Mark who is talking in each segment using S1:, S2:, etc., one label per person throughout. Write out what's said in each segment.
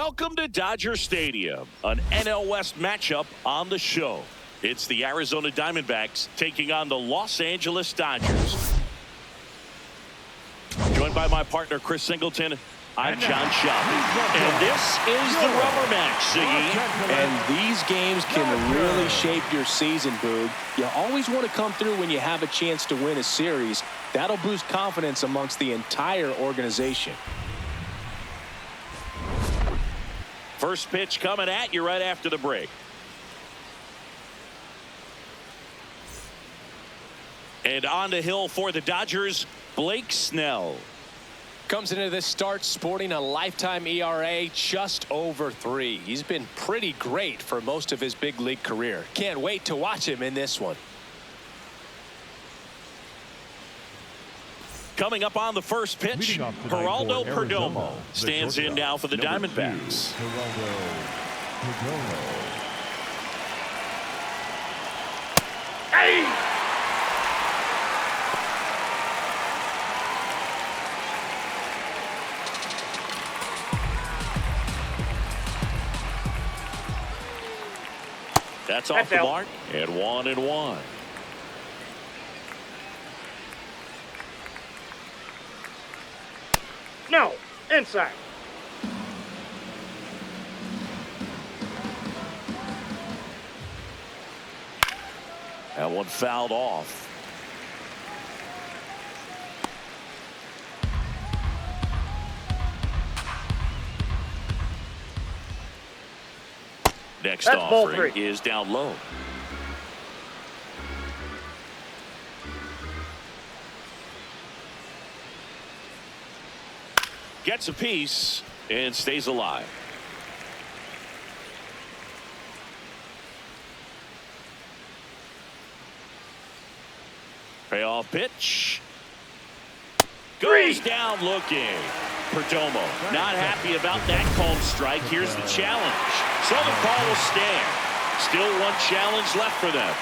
S1: Welcome to Dodger Stadium, an NL West matchup on the show. It's the Arizona Diamondbacks taking on the Los Angeles Dodgers. Joined by my partner, Chris Singleton, I'm John Shelby. And this is the rubber match, Ziggy.
S2: And these games can really shape your season, Boog. You always want to come through when you have a chance to win a series. That'll boost confidence amongst the entire organization.
S1: First pitch coming at you right after the break. And on the hill for the Dodgers, Blake Snell.
S2: Comes into this start sporting a lifetime ERA just over 3. He's been pretty great for most of his big league career. Can't wait to watch him in this one.
S1: Coming up on the first pitch, Geraldo Perdomo stands in now for the Diamondbacks. Hey! That's off the mark, and 1-1.
S3: No, inside.
S1: That one fouled off. Next offering is down low. Gets a piece and stays alive. Payoff pitch. Goes down looking. Perdomo not happy about that called strike. Here's the challenge. So the call will stand. Still one challenge left for them.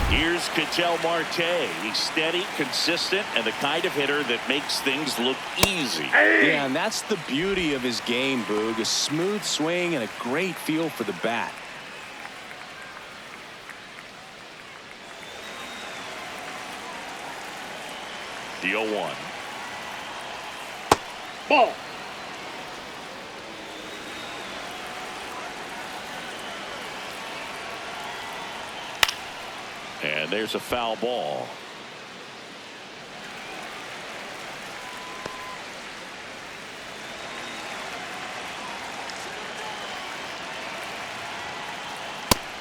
S1: Here's Ketel Marte. He's steady, consistent, and the kind of hitter that makes things look easy.
S2: Yeah, and that's the beauty of his game, Boog. A smooth swing and a great feel for the bat.
S1: The 0-1.
S3: Ball.
S1: And there's a foul ball.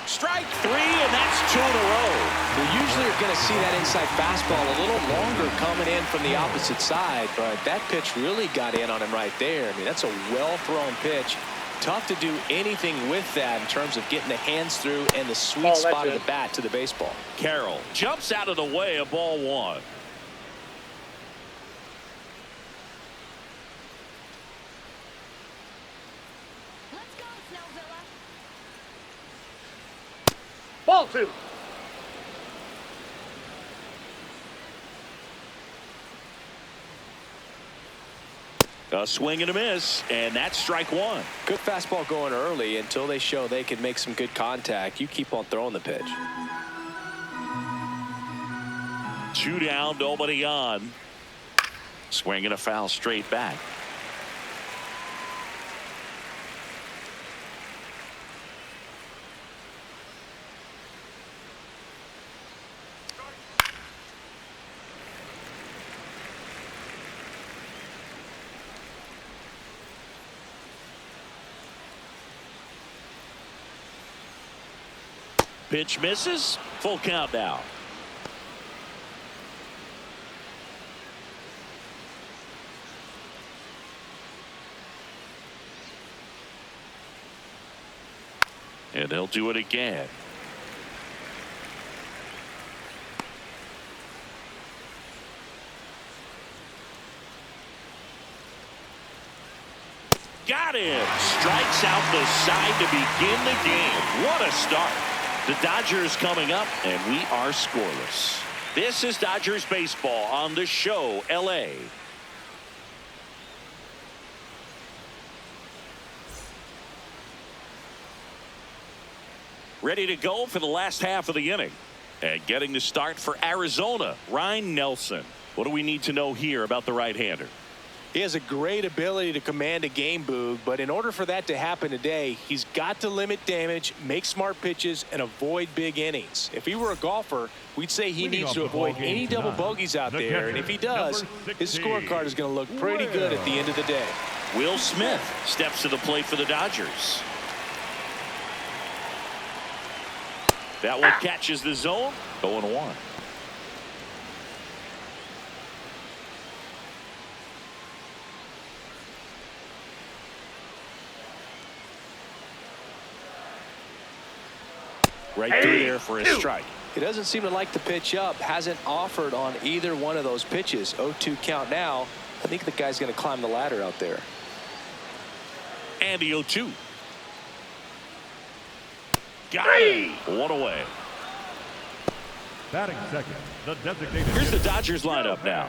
S1: Strike 3, and that's 2 in a row.
S2: We usually are going to see that inside fastball a little longer coming in from the opposite side, but that pitch really got in on him right there. I mean, that's a well-thrown pitch. Tough to do anything with that in terms of getting the hands through and the sweet spot of the bat to the baseball.
S1: Carroll jumps out of the way of ball 1.
S4: Let's go, Snellvilla.
S3: Ball 2.
S1: A swing and a miss, and that's strike 1.
S2: Good fastball going early until they show they can make some good contact. You keep on throwing the pitch.
S1: 2 down, nobody on. Swing and a foul straight back. Pitch misses. Full count now. And they'll do it again. Got him. Strikes out the side to begin the game. What a start. The Dodgers coming up, and we are scoreless. This is Dodgers baseball on the show, LA. ready to go for the last half of the inning. And getting the start for Arizona, Ryan Nelson. What do we need to know here about the right-hander?
S2: He has a great ability to command a game, Boog, but in order for that to happen today, he's got to limit damage, make smart pitches, and avoid big innings. If he were a golfer, we'd say he needs to avoid any double bogeys out there, and if he does, his scorecard is going to look pretty good at the end of the day.
S1: Will Smith steps to the plate for the Dodgers. That one catches the zone. 0-1. Right through there for a strike.
S2: He doesn't seem to like the pitch up. Hasn't offered on either one of those pitches. 0-2 count now. I think the guy's going to climb the ladder out there.
S1: And the 0-2. Got it. One away.
S5: Batting second, the designated.
S1: Here's the Dodgers lineup now.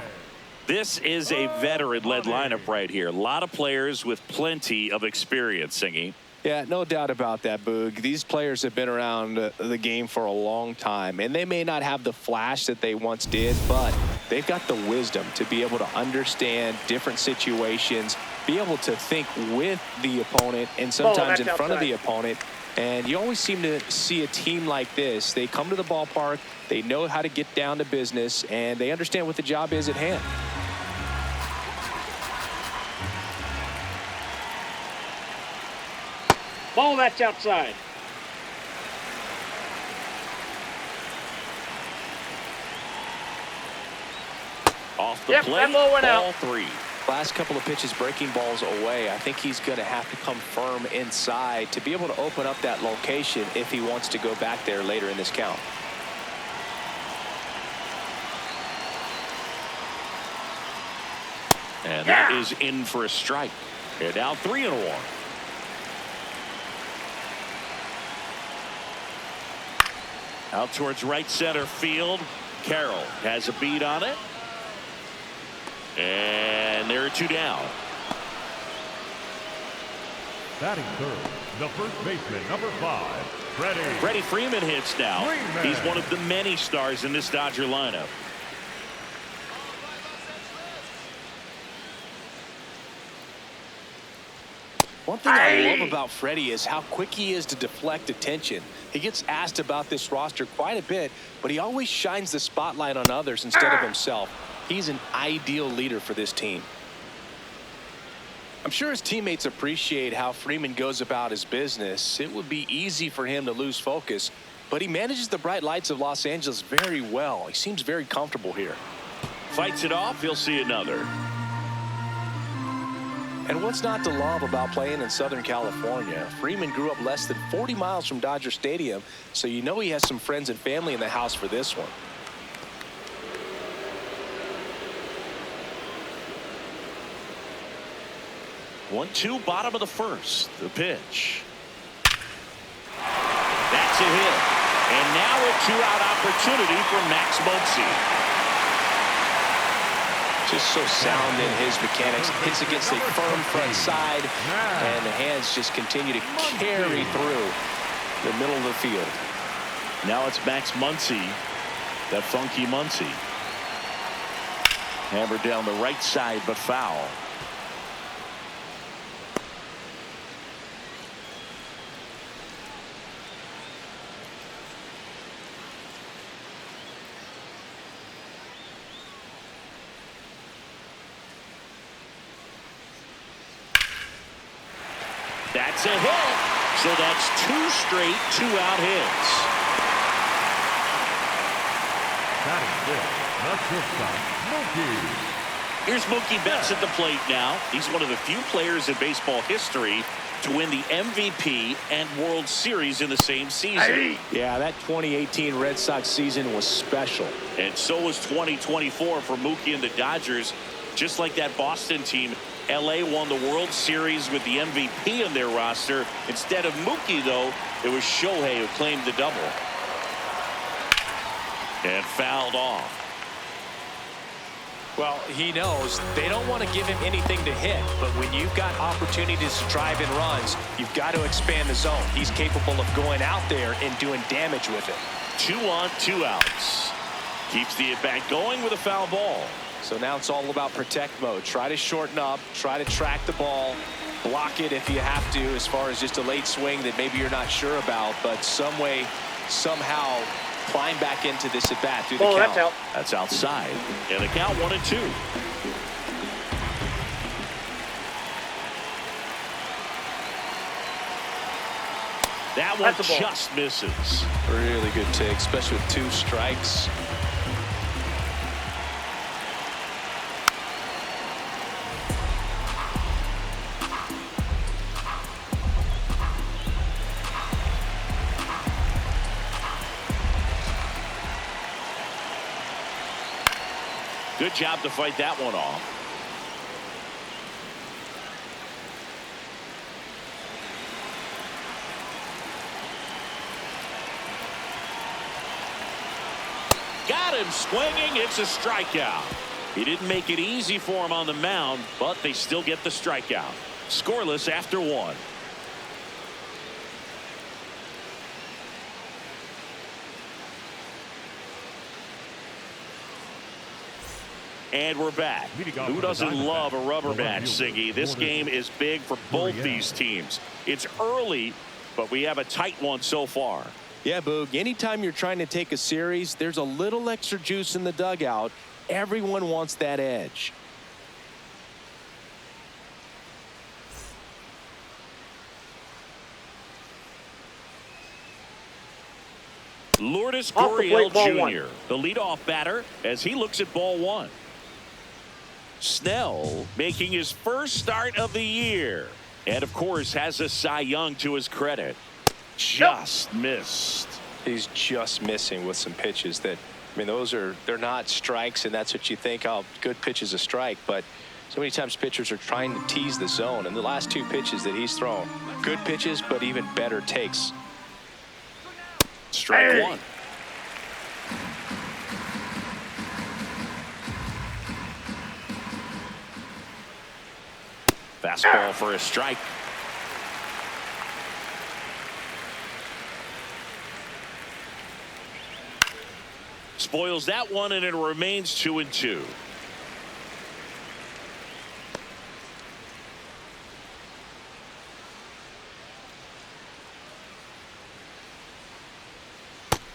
S1: This is a veteran-led lineup right here. A lot of players with plenty of experience, Singy.
S2: Yeah, no doubt about that, Boog. These players have been around the game for a long time, and they may not have the flash that they once did, but they've got the wisdom to be able to understand different situations, be able to think with the opponent and sometimes in front of the opponent. And you always seem to see a team like this. They come to the ballpark, they know how to get down to business, and they understand what the job is at hand.
S3: Ball, that's outside.
S1: Off the plate, ball 3.
S2: Last couple of pitches breaking balls away. I think he's going to have to come firm inside to be able to open up that location if he wants to go back there later in this count.
S1: And that is in for a strike. And now 3-1. Out towards right center field. Carroll has a beat on it. And there are 2 down.
S5: Batting third, the first baseman, number 5,
S1: Freddie Freeman hits now. He's one of the many stars in this Dodger lineup.
S2: One thing I love about Freddie is how quick he is to deflect attention. He gets asked about this roster quite a bit, but he always shines the spotlight on others instead of himself. He's an ideal leader for this team. I'm sure his teammates appreciate how Freeman goes about his business. It would be easy for him to lose focus, but he manages the bright lights of Los Angeles very well. He seems very comfortable here.
S1: Fights it off. He'll see another.
S2: And what's not to love about playing in Southern California? Freeman grew up less than 40 miles from Dodger Stadium, so you know he has some friends and family in the house for this one.
S1: 1-2, bottom of the first. The pitch. That's a hit. And now a 2-out opportunity for Max Muncy.
S2: Just so sound in his mechanics. Hits against a firm front side, and the hands just continue to carry through the middle of the field.
S1: Now it's Max Muncy, that funky Muncy. Hammered down the right side, but foul. That's a hit. So that's 2 straight 2-out hits. Here's Mookie Betts at the plate now. He's one of the few players in baseball history to win the MVP and World Series in the same season.
S2: Yeah, that 2018 Red Sox season was special.
S1: And so was 2024 for Mookie and the Dodgers. Just like that Boston team, LA won the World Series with the MVP in their roster. Instead of Mookie, though, it was Shohei who claimed the double. And fouled off.
S2: Well, he knows they don't want to give him anything to hit, but when you've got opportunities to drive in runs, you've got to expand the zone. He's capable of going out there and doing damage with it.
S1: 2 on, 2 outs. Keeps the at-bat going with a foul ball.
S2: So now it's all about protect mode. Try to shorten up, try to track the ball, block it if you have to, as far as just a late swing that maybe you're not sure about, but some way, somehow climb back into this at bat through the count.
S3: That's out.
S1: That's outside. And the count 1-2. That one just misses.
S2: Really good take, especially with 2 strikes.
S1: Good job to fight that one off. Got him swinging. It's a strikeout. He didn't make it easy for him on the mound, but they still get the strikeout. Scoreless after 1. And we're back. Who doesn't love a rubber match, Siggy? This game is big for both these teams. It's early, but we have a tight one so far.
S2: Yeah, Boog, anytime you're trying to take a series, there's a little extra juice in the dugout. Everyone wants that edge.
S1: Lourdes
S3: Off the
S1: Gurriel
S3: plate, ball
S1: Jr., the leadoff batter, as he looks at ball 1. Snell making his first start of the year. And, of course, has a Cy Young to his credit. Just missed.
S2: He's just missing with some pitches that, I mean, they're not strikes, and that's what you think, oh, good pitch is a strike. But so many times pitchers are trying to tease the zone, and the last 2 pitches that he's thrown, good pitches, but even better takes.
S1: Strike 1. Fastball for a strike. Spoils that one, and it remains 2-2.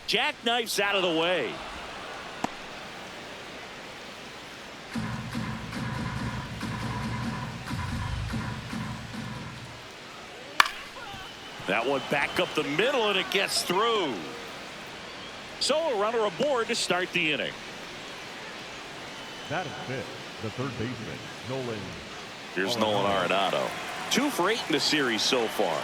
S1: Jackknifes out of the way. That one back up the middle, and it gets through. So a runner aboard to start the inning.
S5: That is fifth, the third baseman, Nolan.
S1: Here's Nolan Arenado. 2 for 8 in the series so far.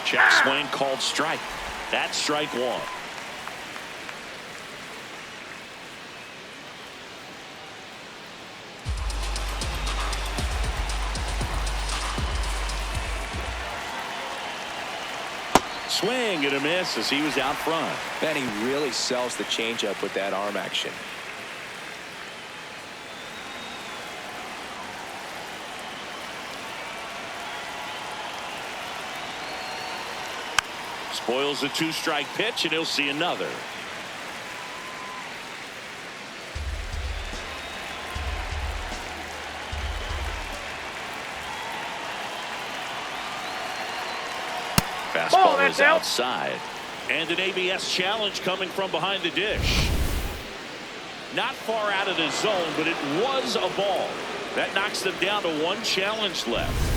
S1: Check swing called strike. That's strike 1. Swing and a miss as he was out front.
S2: And he really sells the changeup with that arm action.
S1: Spoils a 2-strike pitch, and he'll see another. Fastball is outside. And an ABS challenge coming from behind the dish. Not far out of the zone, but it was a ball. That knocks them down to 1 challenge left.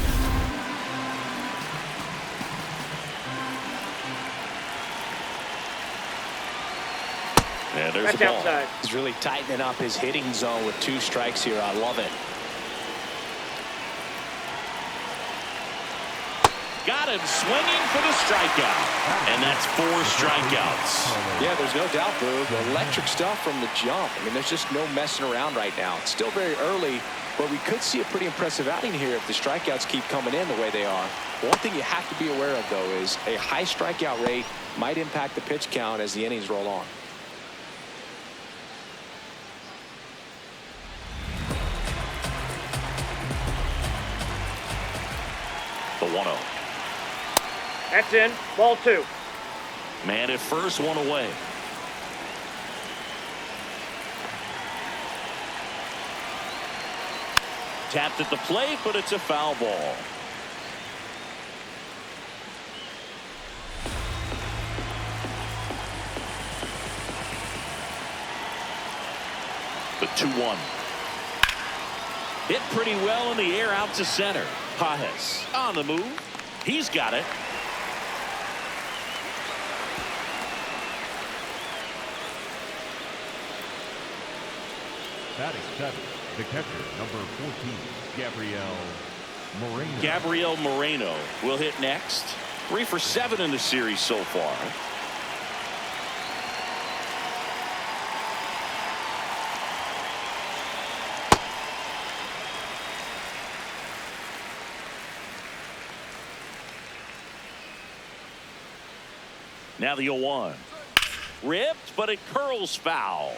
S1: And there's the ball.
S3: Outside.
S2: He's really tightening up his hitting zone with 2 strikes here. I love it.
S1: Got him swinging for the strikeout. And that's 4 strikeouts.
S2: Yeah, there's no doubt, Boog. Electric stuff from the jump. I mean, there's just no messing around right now. It's still very early, but we could see a pretty impressive outing here if the strikeouts keep coming in the way they are. One thing you have to be aware of, though, is a high strikeout rate might impact the pitch count as the innings roll on.
S1: 1-0.
S3: That's in. Ball 2.
S1: Man at first, one away. Tapped at the plate, but it's a foul ball. The 2-1. Hit pretty well in the air out to center. Pajes on the move. He's got it.
S5: Batting seventh, the catcher, number 14,
S1: Gabriel Moreno will hit next. 3 for 7 in the series so far. Now the 0-1. Ripped, but it curls foul.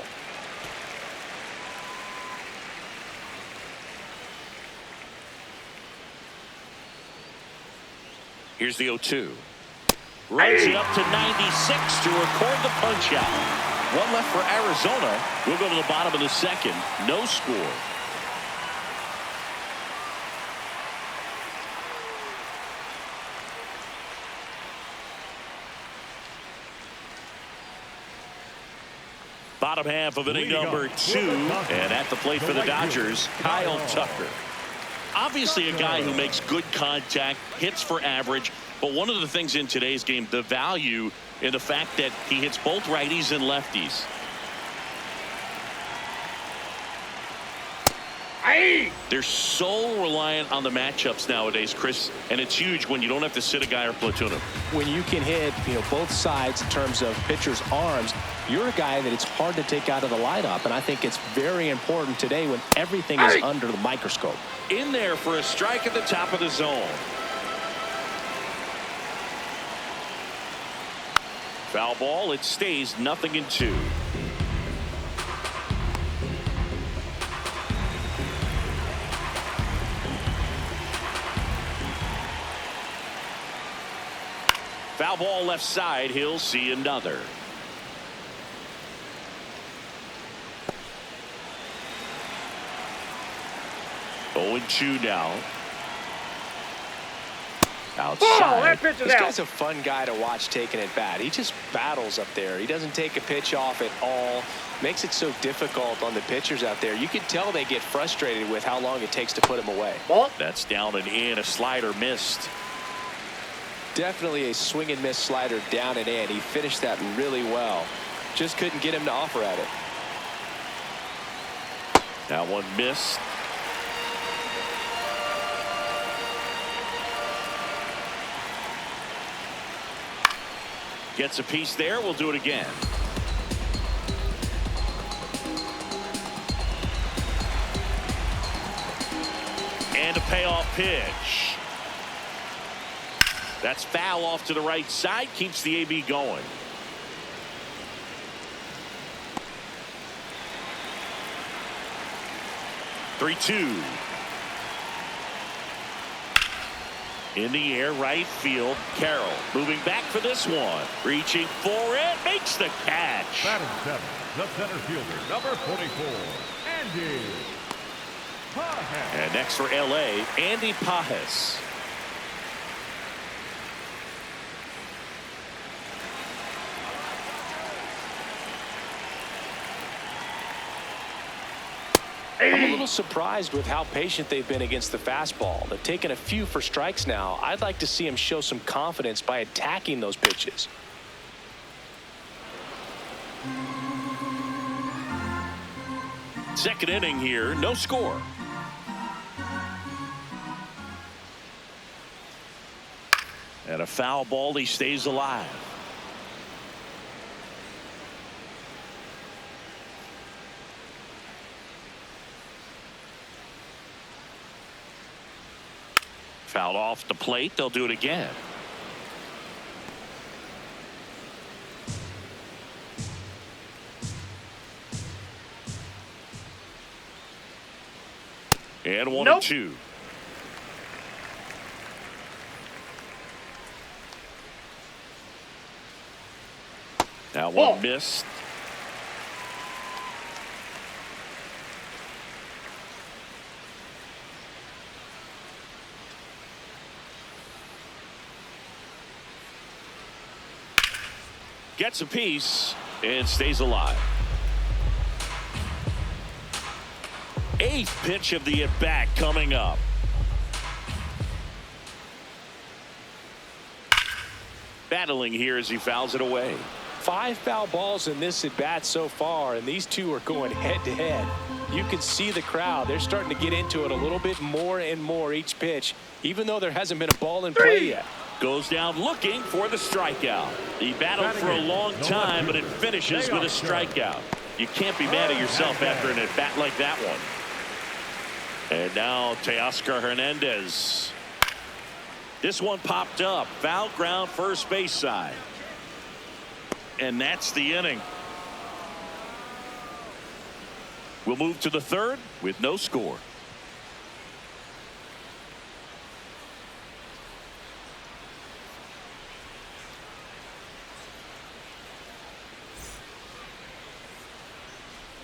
S1: Here's the 0-2. Rides it up to 96 to record the punch out. One left for Arizona. We'll go to the bottom of the second. No score. Bottom half of inning number 2. And at the plate for the Dodgers, Kyle Tucker. Obviously a guy who makes good contact, hits for average. But one of the things in today's game, the value in the fact that he hits both righties and lefties. They're so reliant on the matchups nowadays, Chris, and it's huge when you don't have to sit a guy or platoon him.
S2: When you can hit, both sides in terms of pitchers' arms, you're a guy that it's hard to take out of the lineup, and I think it's very important today when everything is under the microscope.
S1: In there for a strike at the top of the zone. Foul ball. It stays 0-2. Foul ball left side. He'll see another. Oh, 0-2 now. Outside.
S3: That pitch is
S2: This
S3: out.
S2: guy's a fun guy to watch taking at bat. He just battles up there. He doesn't take a pitch off at all. Makes it so difficult on the pitchers out there. You can tell they get frustrated with how long it takes to put him away.
S3: Ball.
S1: That's down and in. A slider missed.
S2: Definitely a swing and miss slider down and in. He finished that really well. Just couldn't get him to offer at it.
S1: That one missed. Gets a piece there. We'll do it again. And a payoff pitch. That's foul off to the right side. Keeps the AB going. Three-two. In the air, right field. Carroll moving back for this one. Reaching for it. Makes the catch.
S5: batting seventh, the center fielder, number 44, Andy Pajes.
S1: And next for L.A., Andy Pajes.
S2: I'm a little surprised with how patient they've been against the fastball. They've taken a few for strikes now. I'd like to see him show some confidence by attacking those pitches.
S1: Second inning here, no score. And a foul ball, he stays alive. Fouled off the plate. They'll do it again. And 1-2. That
S3: Ball.
S1: one missed. Gets a piece and stays alive. 8th pitch of the at-bat coming up. Battling here as he fouls it away.
S2: 5 foul balls in this at bat so far, and these two are going head to head. You can see the crowd. They're starting to get into it a little bit more and more each pitch, even though there hasn't been a ball in play yet.
S1: Goes down looking for the strikeout. He battled for a long time, but it finishes with a strikeout. You can't be mad at yourself after an at bat like that one. And now Teoscar Hernandez. This one popped up. Foul ground first base side. And that's the inning. We'll move to the 3rd with no score.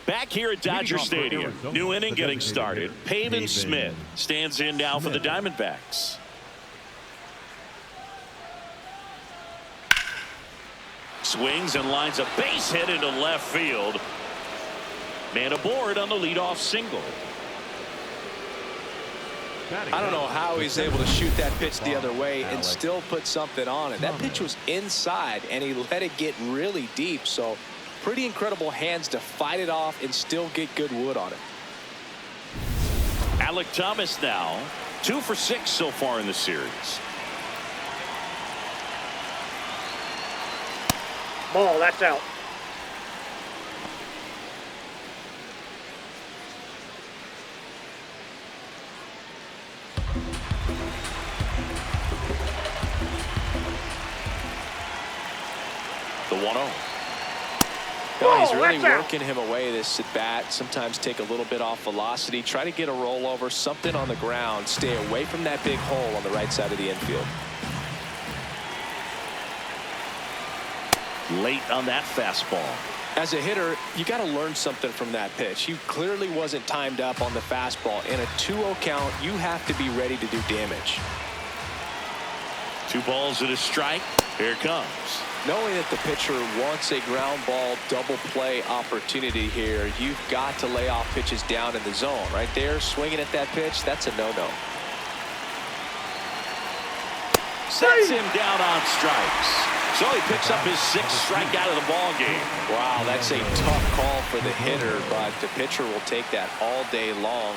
S1: Back here at Dodger Stadium, new inning getting started. Pavin Smith stands in now for the Diamondbacks. Swings and lines a base hit into left field. Man aboard on the leadoff single.
S2: I don't know how he's able to shoot that pitch the other way and still put something on it. That pitch was inside, and he let it get really deep. So pretty incredible hands to fight it off and still get good wood on it.
S1: Alec Thomas now 2 for 6 so far in the series.
S3: Ball, that's out.
S1: The 1-0.
S2: Well, he's really
S3: that's out.
S2: working him away this at bat. Sometimes take a little bit off velocity, try to get a rollover, something on the ground, stay away from that big hole on the right side of the infield.
S1: Late on that fastball.
S2: As a hitter, you got to learn something from that pitch. He clearly wasn't timed up on the fastball. In a 2-0 count, you have to be ready to do damage.
S1: 2 balls and a strike. Here it comes.
S2: Knowing that the pitcher wants a ground ball double play opportunity here, you've got to lay off pitches down in the zone. Right there, swinging at that pitch, that's a no-no.
S1: Sets him down on strikes. So he picks up his 6th strikeout of the ball game.
S2: Wow, that's a tough call for the hitter, but the pitcher will take that all day long.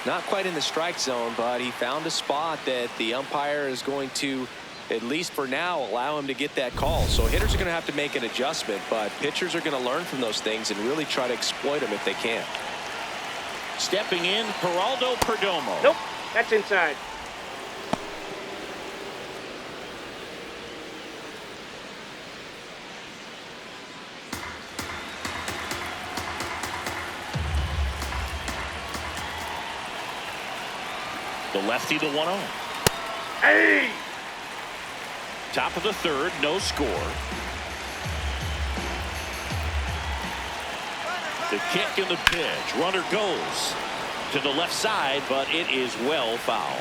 S2: Not quite in the strike zone, but he found a spot that the umpire is going to, at least for now, allow him to get that call. So hitters are going to have to make an adjustment, but pitchers are going to learn from those things and really try to exploit them if they can.
S1: Stepping in, Geraldo Perdomo.
S3: Nope, that's inside.
S1: The lefty, the 1-0.
S3: Hey!
S1: Top of the 3rd, no score. The kick and the pitch. Runner goes to the left side, but it is well foul.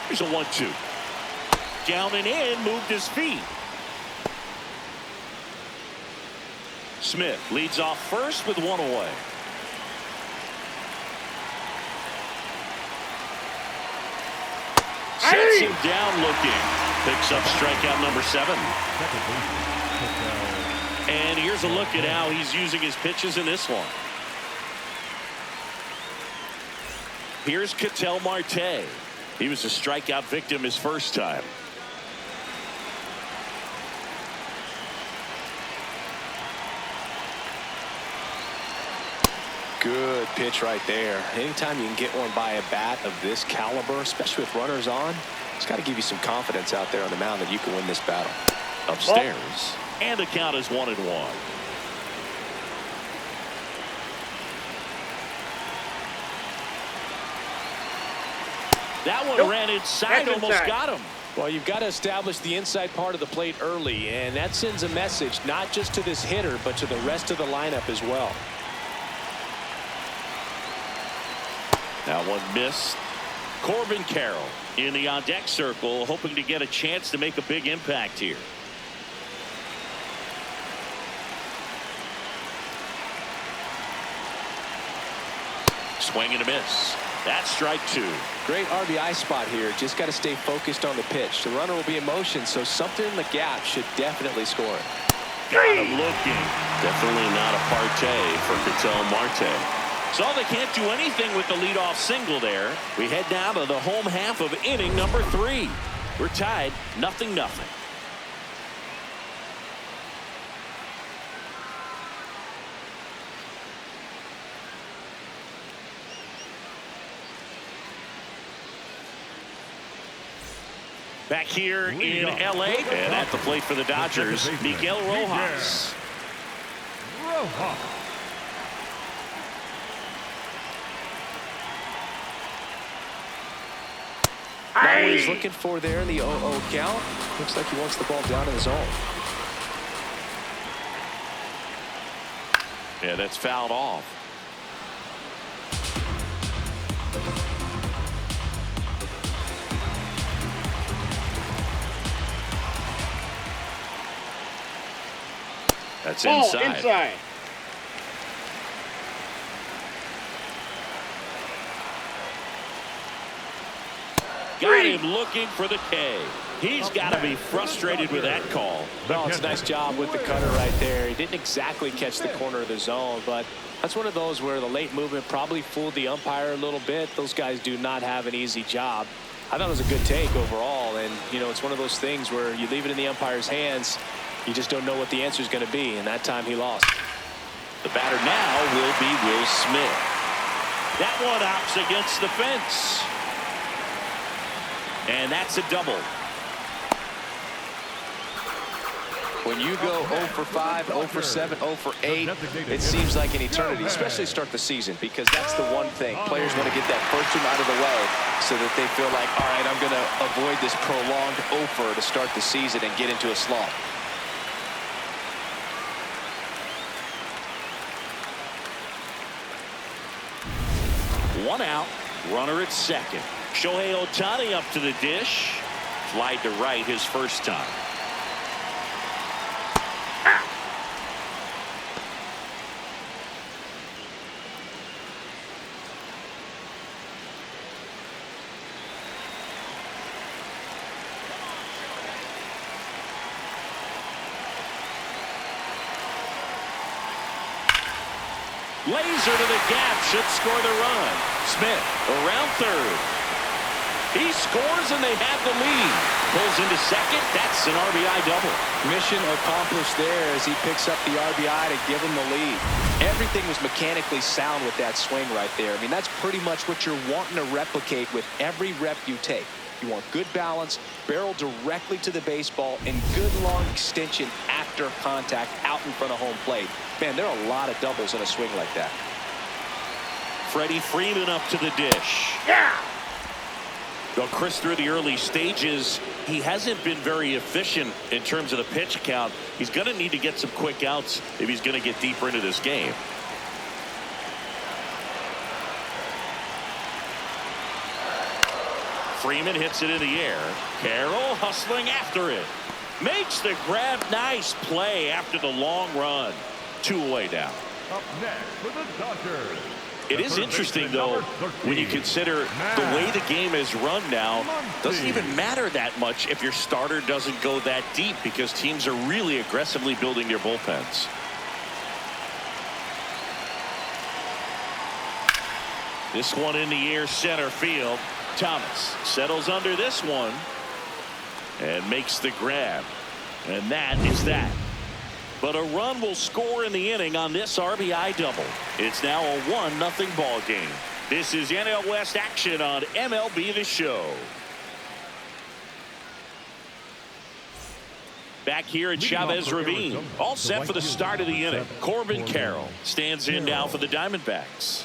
S1: Here's a 1-2. Down and in, moved his feet. Smith leads off first with 1 away. Sets him down looking. Picks up strikeout number 7. And here's a look at how he's using his pitches in this one. Here's Ketel Marte. He was a strikeout victim his first time.
S2: Good pitch right there. Anytime you can get one by a bat of this caliber, especially with runners on, it's got to give you some confidence out there on the mound that you can win this battle.
S1: Upstairs. And the count is 1-1. That one
S3: Nope.
S1: ran inside,
S3: That's
S1: almost
S3: inside.
S1: got him.
S2: Well, you've got to establish the inside part of the plate early, and that sends a message not just to this hitter, but to the rest of the lineup as well.
S1: That one missed. Corbin Carroll in the on-deck circle, hoping to get a chance to make a big impact here. Swing and a miss. That's strike two.
S2: Great RBI spot here. Just got to stay focused on the pitch. The runner will be in motion, so something in the gap should definitely score it.
S1: Got him looking. Definitely not a partay for Ketel Marte. So they can't do anything with the leadoff single there. We head now to the home half of inning number 3. We're tied 0-0. Back here in LA, and at the plate for the Dodgers, Miguel Rojas.
S5: Rojas.
S2: Not what he's looking for there in the 0-0 count. Looks like he wants the ball down in the zone.
S1: Yeah, that's fouled off. That's
S3: Ball
S1: inside.
S3: inside.
S1: Got him looking for the K. He's got to be frustrated with that call.
S2: No, it's a nice job with the cutter right there. He didn't exactly catch the corner of the zone, but that's one of those where the late movement probably fooled the umpire a little bit. Those guys do not have an easy job. I thought it was a good take overall, and you know, it's one of those things where you leave it in the umpire's hands. You just don't know what the answer is going to be, and that time he lost.
S1: The batter now will be Will Smith. That one hops against the fence. And that's a double.
S2: When you go 0 for 5, 0 for 7, 0 for 8, it seems like an eternity, especially start the season, because that's the one thing. Players want to get that first one out of the way so that they feel like, all right, I'm going to avoid this prolonged 0 for to start the season and get into a slump.
S1: One out, runner at second. Shohei Ohtani up to the dish. Fly to right his first time. Laser to the gap should score the run. Smith around third. He scores and they have the lead. Pulls into second. That's an RBI double.
S2: Mission accomplished there as he picks up the RBI to give him the lead. Everything was mechanically sound with that swing right there. I mean, that's pretty much what you're wanting to replicate with every rep you take. You want good balance, barrel directly to the baseball, and good long extension after contact out in front of home plate. Man, there are a lot of doubles in a swing like that.
S1: Freddie Freeman up to the dish.
S3: Yeah.
S1: Well, Chris, through the early stages, he hasn't been very efficient in terms of the pitch count. He's going to need to get some quick outs if he's going to get deeper into this game. Freeman hits it in the air. Carroll hustling after it. Makes the grab. Nice play after the long run. 2 away now.
S5: Up next for the Dodgers.
S1: It is interesting, though, when you consider the way the game is run now, doesn't even matter that much if your starter doesn't go that deep because teams are really aggressively building their bullpens. This one in the air, center field. Thomas settles under this one and makes the grab. And that is that. But a run will score in the inning on this RBI double. It's now a 1-0 ball game. This is NL West action on MLB The Show. Back here at Chavez Ravine. All set for the start of the inning. Corbin Carroll stands in now for the Diamondbacks.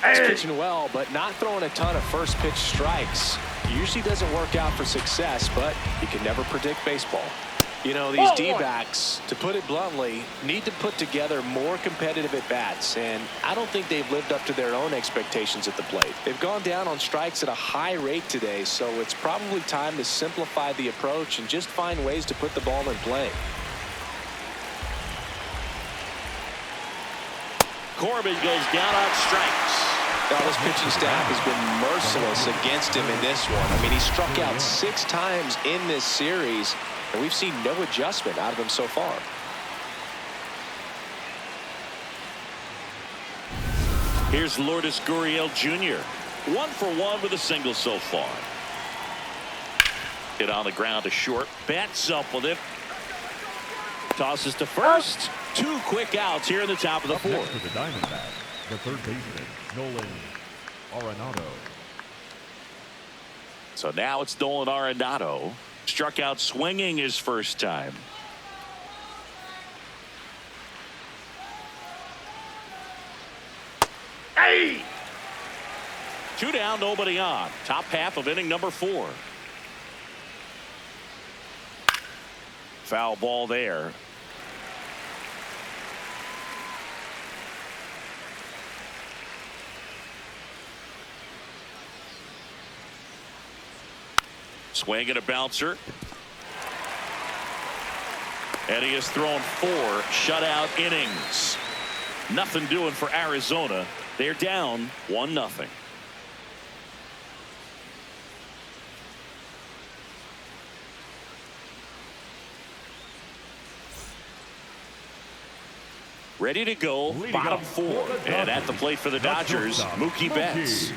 S2: He's pitching well, but not throwing a ton of first pitch strikes. Usually doesn't work out for success, but you can never predict baseball. You know, these D-backs, to put it bluntly, need to put together more competitive at-bats, and I don't think they've lived up to their own expectations at the plate. They've gone down on strikes at a high rate today, so it's probably time to simplify the approach and just find ways to put the ball in play.
S1: Corbin goes down on strikes.
S2: Now, this pitching staff has been merciless against him in this one. I mean, he struck out 6 times in this series, and we've seen no adjustment out of him so far.
S1: Here's Lourdes Gurriel Jr. 1 for 1 with a single so far. Hit on the ground to short. Bats up with it. Tosses to first. 2 quick outs here in the top of the 4th.
S5: Next to the Diamondbacks, the third baseman, Nolan Arenado.
S1: So now it's Nolan Arenado. Struck out swinging his first time.
S3: Hey!
S1: 2 down, nobody on. Top half of inning number 4. Foul ball there. Swing and a bouncer. And he has thrown 4 shutout innings. Nothing doing for Arizona. They're down 1-0. Ready to go, bottom 4. And at the plate for the Dodgers, Mookie Betts.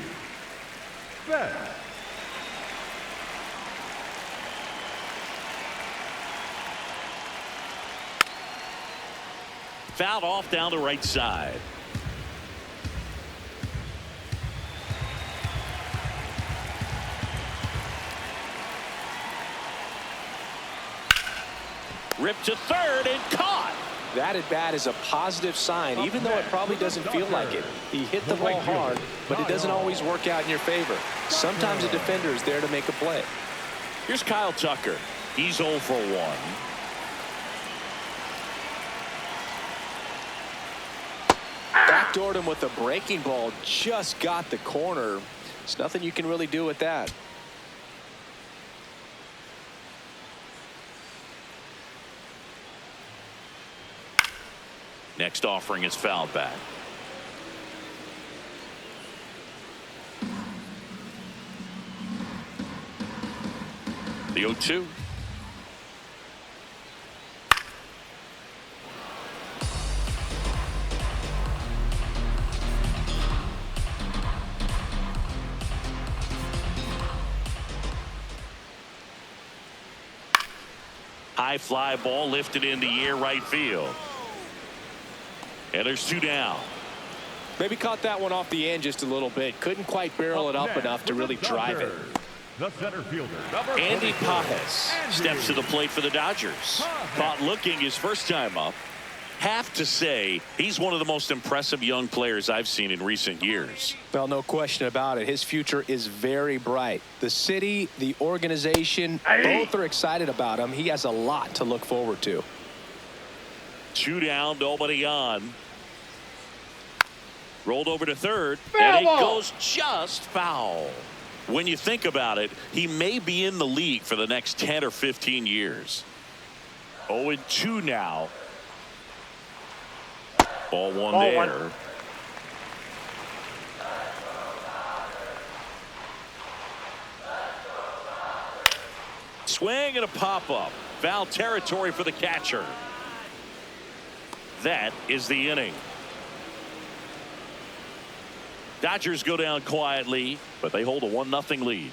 S1: Fouled off down the right side. Ripped to third and caught.
S2: That at bat is a positive sign, even though it probably doesn't feel like it. He hit the ball hard, but it doesn't always work out in your favor. Sometimes a defender is there to make a play.
S1: Here's Kyle Tucker. He's 0 for 1.
S2: Backdoored him with a breaking ball, just got the corner. There's nothing you can really do with that.
S1: Next offering is fouled back. The 0-2. High fly ball lifted in the air right field. And there's 2 down.
S2: Maybe caught that one off the end just a little bit. Couldn't quite barrel it up enough to really drive it.
S5: The center fielder,
S1: Andy Pages steps to the plate for the Dodgers. Caught looking his first time up. Have to say, he's one of the most impressive young players I've seen in recent years.
S2: Well, no question about it. His future is very bright. The city, the organization, both are excited about him. He has a lot to look forward to.
S1: 2 down, nobody on. Rolled over to third, and it goes just foul. When you think about it, he may be in the league for the next 10 or 15 years. 0-2 now. Ball one there. Swing and a pop-up. Foul territory for the catcher. That is the inning. Dodgers go down quietly, but they hold a 1-0 lead.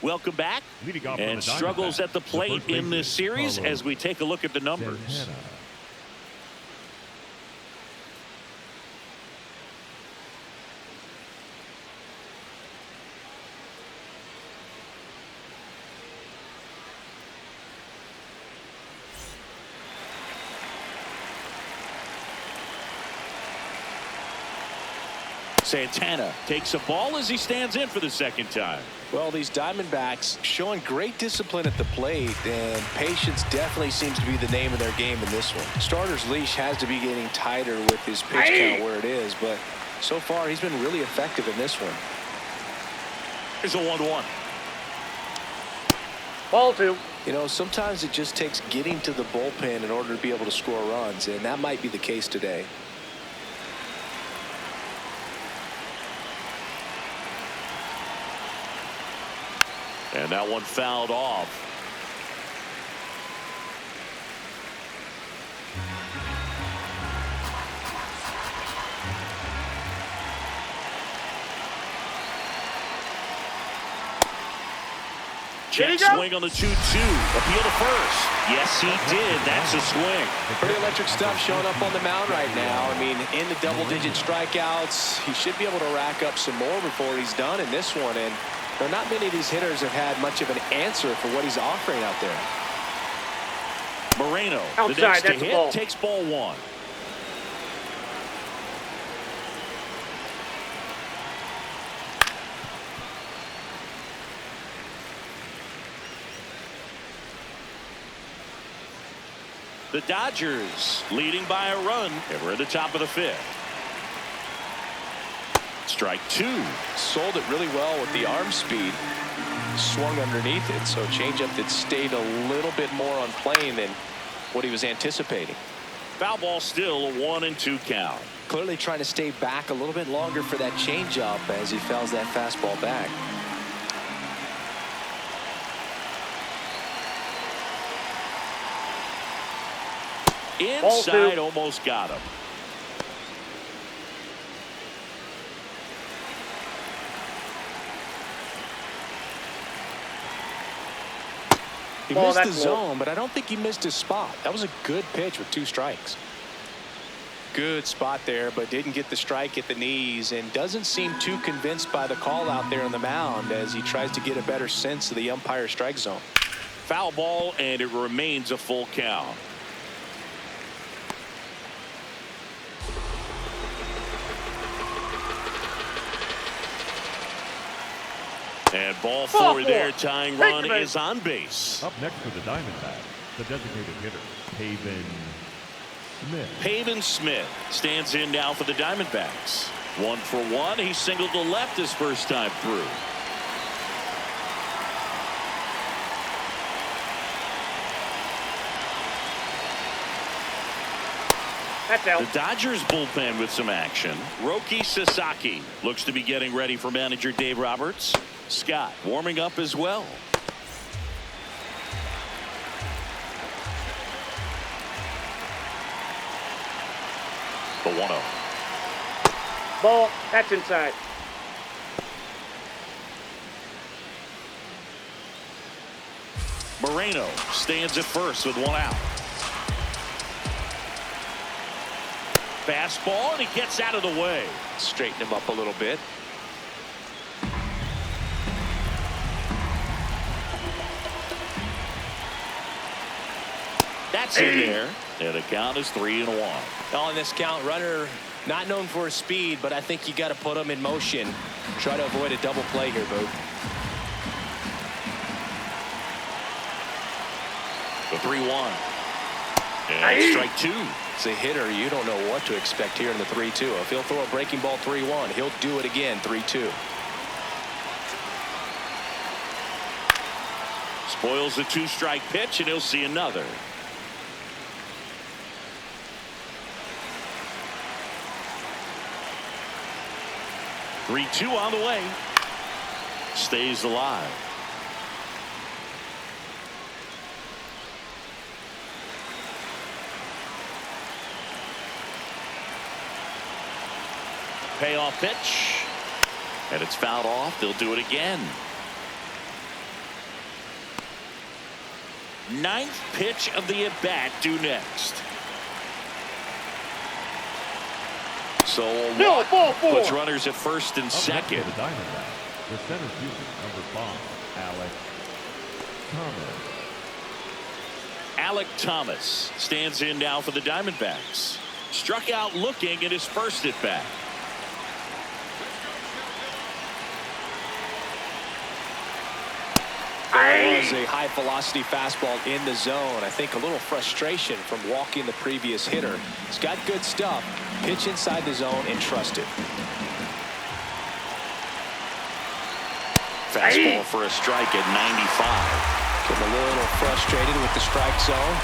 S1: Welcome back. And struggles at the plate in this series as we take a look at the numbers. Santana takes a ball as he stands in for the second time.
S2: Well, these Diamondbacks showing great discipline at the plate, and patience definitely seems to be the name of their game in this one. Starter's leash has to be getting tighter with his pitch count where it is, but so far he's been really effective in this one.
S1: Here's a 1-1.
S3: Ball 2.
S2: You know, sometimes it just takes getting to the bullpen in order to be able to score runs, and that might be the case today.
S1: And that one fouled off. Check swing on the 2-2. Appeal to first. Yes, he did. That's a swing.
S2: Pretty electric stuff showing up on the mound right now. I mean, in the double-digit strikeouts, he should be able to rack up some more before he's done in this one. And there are not many of these hitters have had much of an answer for what he's offering out there.
S1: Moreno,
S3: outside,
S1: the next to
S3: that's a
S1: hit,
S3: ball.
S1: takes ball 1. The Dodgers leading by a run, and we're at the top of the 5th. Strike 2.
S2: Sold it really well with the arm speed. Swung underneath it, so changeup that stayed a little bit more on plane than what he was anticipating.
S1: Foul ball still, a 1-2 count.
S2: Clearly trying to stay back a little bit longer for that changeup as he fouls that fastball back.
S1: Inside, almost got him.
S2: He missed the zone, but I don't think he missed his spot. That was a good pitch with 2 strikes. Good spot there, but didn't get the strike at the knees and doesn't seem too convinced by the call out there on the mound as he tries to get a better sense of the umpire strike zone.
S1: Foul ball, and it remains a full count. And ball 4 there, tying run is on base.
S5: Up next for the Diamondbacks, the designated hitter, Pavin Smith.
S1: Pavin Smith stands in now for the Diamondbacks. 1 for 1. He singled to left his first time through.
S3: That's out.
S1: The Dodgers bullpen with some action. Roki Sasaki looks to be getting ready for manager Dave Roberts. Scott warming up as well. The 1-0.
S3: Ball. That's inside.
S1: Moreno stands at first with 1 out. Fastball, and he gets out of the way.
S2: Straighten him up a little bit.
S1: That's in there. And the count is 3-1.
S2: On this count, runner not known for his speed, but I think you got to put him in motion. Try to avoid a double play here, Boog.
S1: The 3-1. And strike 2.
S2: As a hitter, you don't know what to expect here in the 3-2. If he'll throw a breaking ball 3-1, he'll do it again 3-2.
S1: Spoils the 2-strike pitch, and he'll see another. Three-two on the way. Stays alive. Payoff pitch, and it's fouled off. They'll do it again. 9th pitch of the at-bat due next. So
S3: No, ball 4.
S1: puts runners at first and
S5: Up next
S1: second.
S5: for the Diamondbacks, the center fielder, number 5,
S1: Alec Thomas stands in now for the Diamondbacks. Struck out looking at his first at bat.
S2: There was a high-velocity fastball in the zone. I think a little frustration from walking the previous hitter. He's got good stuff. Pitch inside the zone and trust it.
S1: Fastball for a strike at 95.
S2: Getting a little frustrated with the strike zone.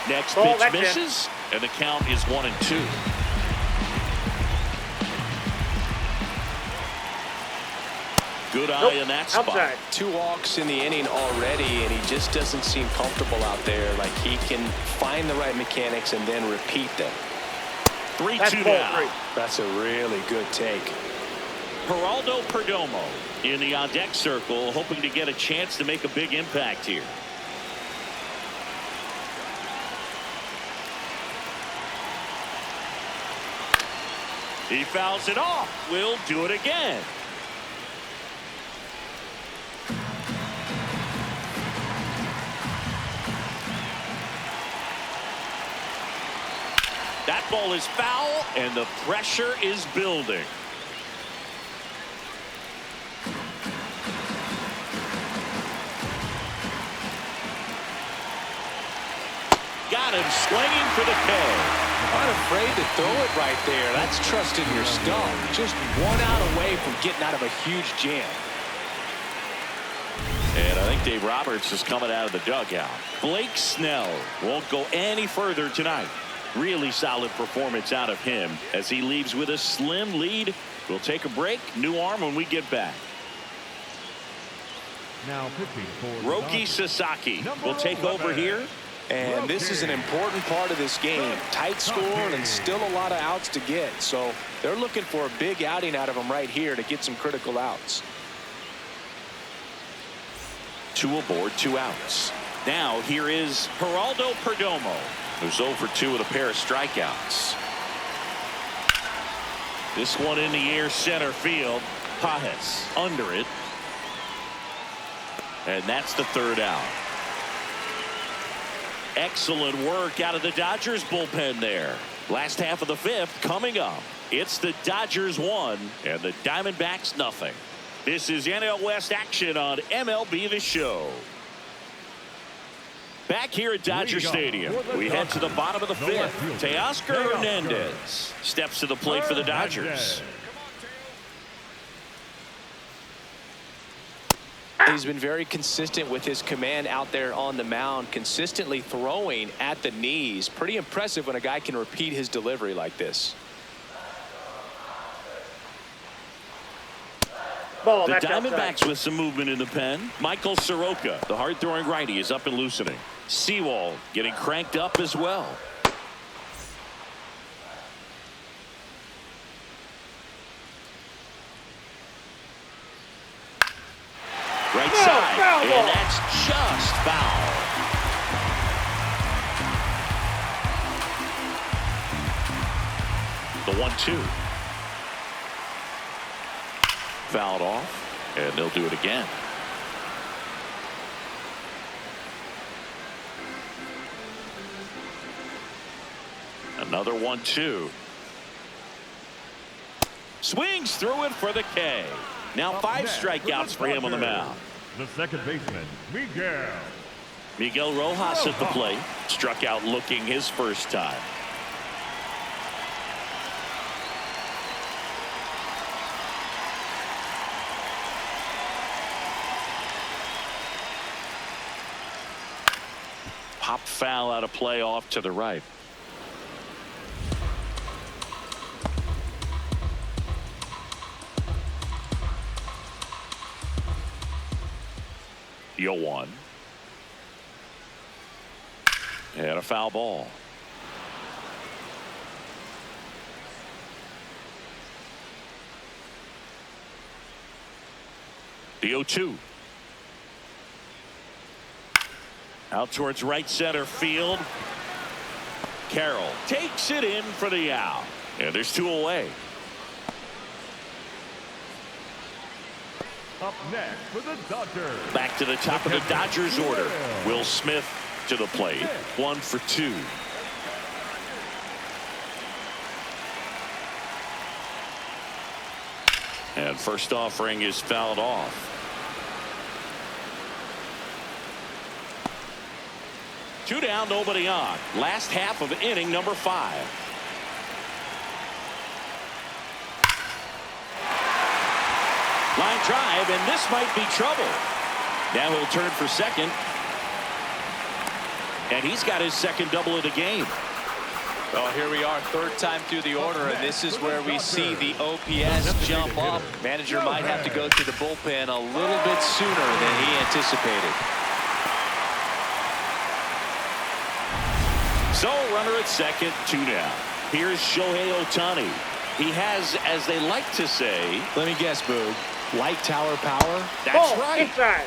S1: Next
S3: Ball,
S1: pitch
S3: that's
S1: misses, and the count is 1-2. Good eye in that spot.
S3: Outside.
S2: 2 walks in the inning already, and he just doesn't seem comfortable out there. Like he can find the right mechanics and then repeat them.
S1: 3-2 now.
S2: That's a really good take.
S1: Geraldo Perdomo in the on-deck circle, hoping to get a chance to make a big impact here. He fouls it off. Will do it again. That ball is foul, and the pressure is building. Got him swinging for the K.
S2: Not afraid to throw it right there. That's trusting your stump. Just 1 out away from getting out of a huge jam.
S1: And I think Dave Roberts is coming out of the dugout. Blake Snell won't go any further tonight. Really solid performance out of him as he leaves with a slim lead. We'll take a break. New arm when we get back.
S5: Now pitching for
S1: Roki Sasaki will take over here.
S2: And this is an important part of this game. Tight score and still a lot of outs to get. So they're looking for a big outing out of him right here to get some critical outs.
S1: 2 aboard, 2 outs. Now here is Geraldo Perdomo, who's 0 for 2 with a pair of strikeouts. This one in the air center field. Pajes under it. And that's the 3rd out. Excellent work out of the Dodgers bullpen there. Last half of the 5th coming up. It's the Dodgers 1 and the Diamondbacks nothing. This is NL West action on MLB The Show. Back here at Dodger Stadium, we head to the bottom of the 5th. Teoscar Hernandez steps to the plate for the Dodgers.
S2: He's been very consistent with his command out there on the mound, consistently throwing at the knees. Pretty impressive when a guy can repeat his delivery like this.
S3: Ball,
S1: The
S3: that's
S1: Diamondbacks
S3: outside.
S1: with some movement in the pen. Michael Soroka, the hard-throwing righty, is up and loosening. Sewald getting cranked up as well. Right side,
S3: foul ball.
S1: and that's just foul. The 1-2. Fouled off, and they'll do it again. Another 1-2. Swings through it for the K. Now 5 strikeouts for him on the mound.
S5: the second baseman, Miguel.
S1: Miguel Rojas at the plate. Struck out looking his first time. Pop foul out of play off to the right. The 0-1. And a foul ball. The 0-2. Out towards right center field. Carroll takes it in for the out. And there's 2 away.
S5: Up next for the Dodgers.
S1: Back to the top of the Dodgers order. Will Smith to the plate. 1 for 2. And first offering is fouled off. Two down, nobody on. Last half of inning number 5. Line drive, and this might be trouble. Now he'll turn for second. And he's got his second double of the game.
S2: Well, here we are, third time through the order, and this is where we see the OPS jump up. Manager might have to go to the bullpen a little bit sooner than he anticipated.
S1: So, runner at second, 2 down. Here's Shohei Ohtani. He has, as they like to say,
S2: let me guess, Boog, light tower power?
S1: That's
S3: Ball,
S1: right.
S3: inside.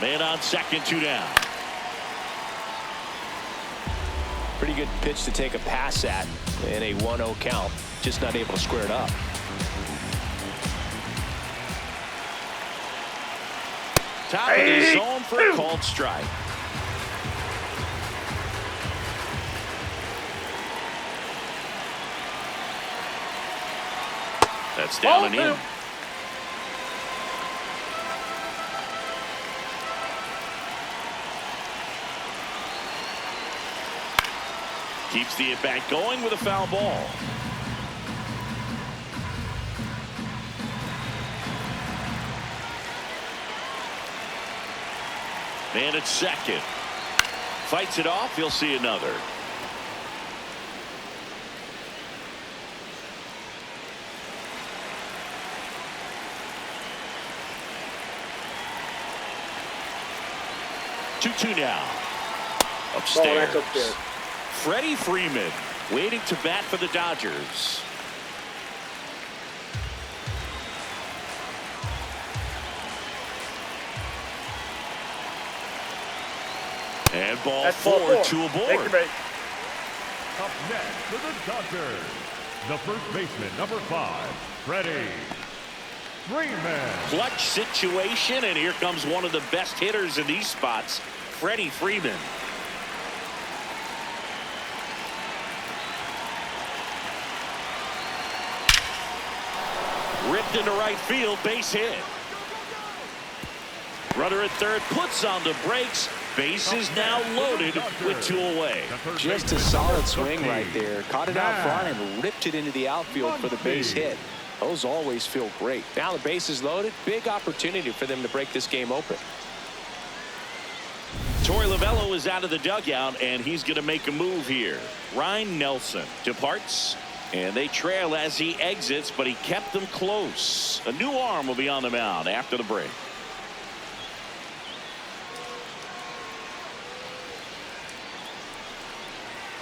S1: Man on second, 2 down.
S2: Pretty good pitch to take a pass at in a 1-0 count. Just not able to square it up.
S1: Top of the zone for a called strike. That's down and in. Keeps the at-bat going with a foul ball. Man at second. Fights it off. He'll see another. Two now. Upstairs.
S3: Oh, that's upstairs.
S1: Freddie Freeman waiting to bat for the Dodgers. And ball 4, 2 aboard.
S3: Take the break.
S5: Up next for the Dodgers, the first baseman, number 5, Freddie Freeman.
S1: Clutch situation, and here comes one of the best hitters in these spots, Freddie Freeman. Ripped into right field, base hit. Runner at third puts on the brakes. Base is now loaded with 2 away.
S2: Just a solid swing right there. Caught it out front and ripped it into the outfield for the base hit. Those always feel great. Now the base is loaded. Big opportunity for them to break this game open.
S1: Torey Lovullo is out of the dugout, and he's going to make a move here. Ryan Nelson departs, and they trail as he exits, but he kept them close. A new arm will be on the mound after the break.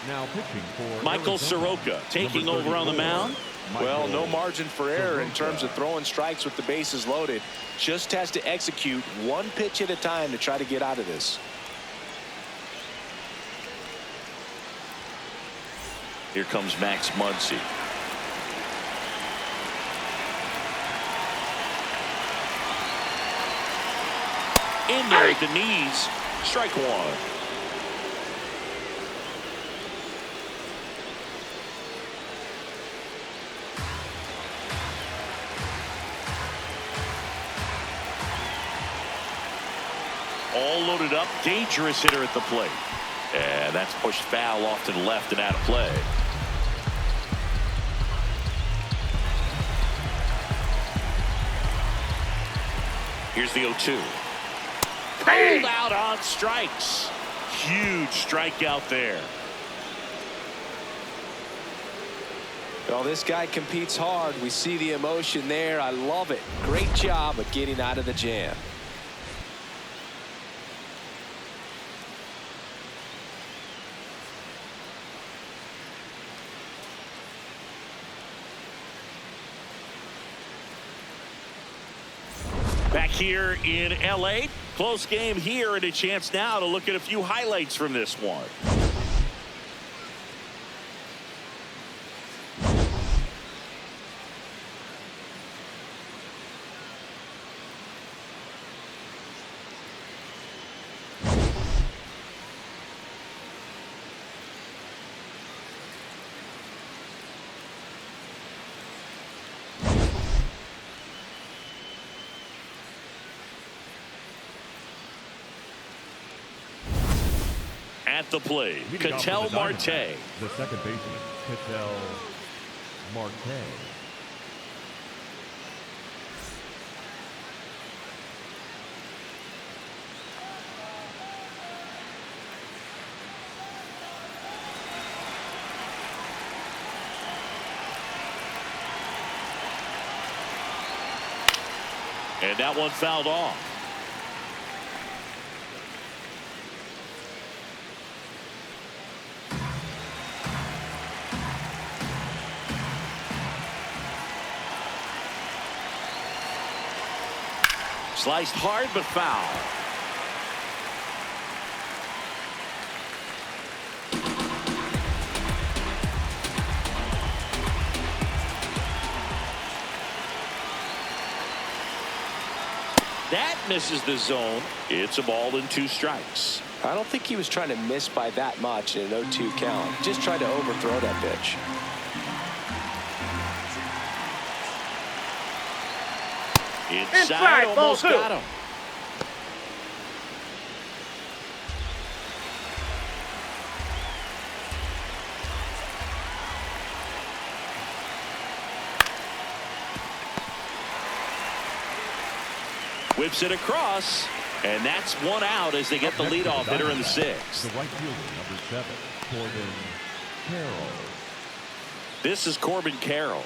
S5: Now pitching for
S1: Michael
S5: Arizona,
S1: Soroka taking
S5: number
S1: over on the
S5: 34,
S1: mound.
S2: Well, no
S5: Michael
S2: margin for error in
S5: Soroka.
S2: terms of throwing strikes with the bases loaded. Just has to execute one pitch at a time to try to get out of this.
S1: Here comes Max Muncy. In there at the knees. Strike 1. All loaded up. Dangerous hitter at the plate. And that's pushed foul off to the left and out of play. Here's the 0-2. Pulled out on strikes. Huge strikeout there.
S2: Well, this guy competes hard. We see the emotion there. I love it. Great job of getting out of the jam.
S1: Back here in L.A. Close game here, and a chance now to look at a few highlights from this one. At the plate,
S5: Leading off
S1: Ketel
S5: for the
S1: Marte.
S5: Diamondbacks, the second baseman, Ketel Marte.
S1: And that one fouled off. Sliced hard but foul. That misses the zone. It's a ball and 2 strikes.
S2: I don't think he was trying to miss by that much in an 0-2 count. Just tried to overthrow that pitch.
S1: Inside,
S3: ball
S1: almost
S3: 2.
S1: got him. Whips it across, and that's 1 out as they get the leadoff hitter in the 6th.
S5: The right fielder, number 7, Corbin Carroll.
S1: This is Corbin Carroll.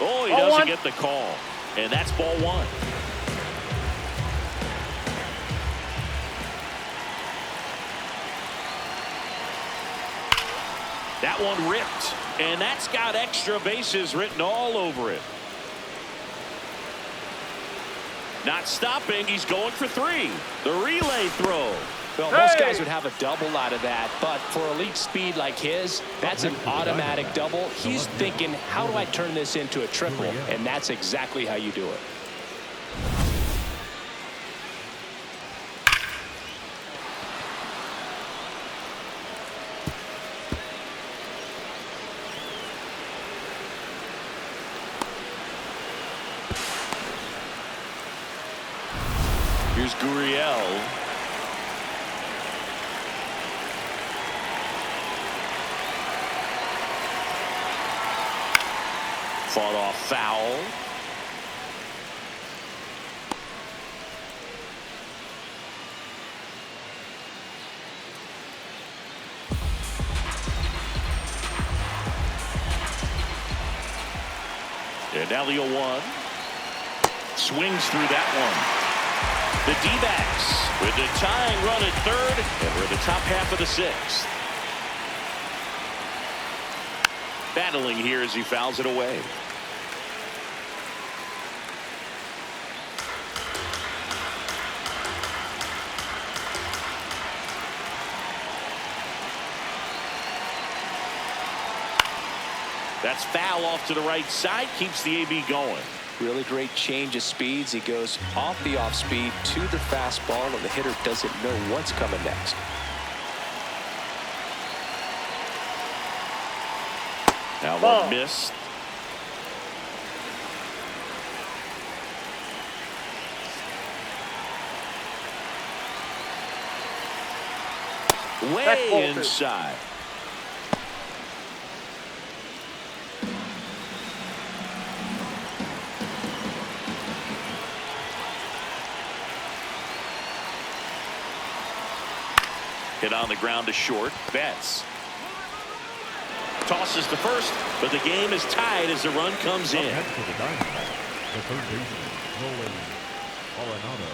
S1: Oh, he
S3: Ball
S1: doesn't
S3: 1.
S1: get the call. And that's ball 1. That one ripped. And that's got extra bases written all over it. Not stopping. He's going for 3. The relay throw.
S2: Well, most guys would have a double out of that, but for elite speed like his, that's an automatic double. He's thinking, how do I turn this into a triple? And that's exactly how you do it.
S1: Here's Gurriel. Fought off foul. And now the 0-1. Swings through that one. The D-backs with the tying run at 3rd, and we're in the top half of the 6th. Battling here as he fouls it away. That's foul off to the right side, keeps the AB going.
S2: Really great change of speeds. He goes off the off speed to the fastball, and the hitter doesn't know what's coming next.
S1: Now one missed. Way inside. Hit on the ground to short. Betts tosses to first, but the game is tied as the run comes in.
S5: Next for the Diamondbacks, the third baseman, Nolan Arenado.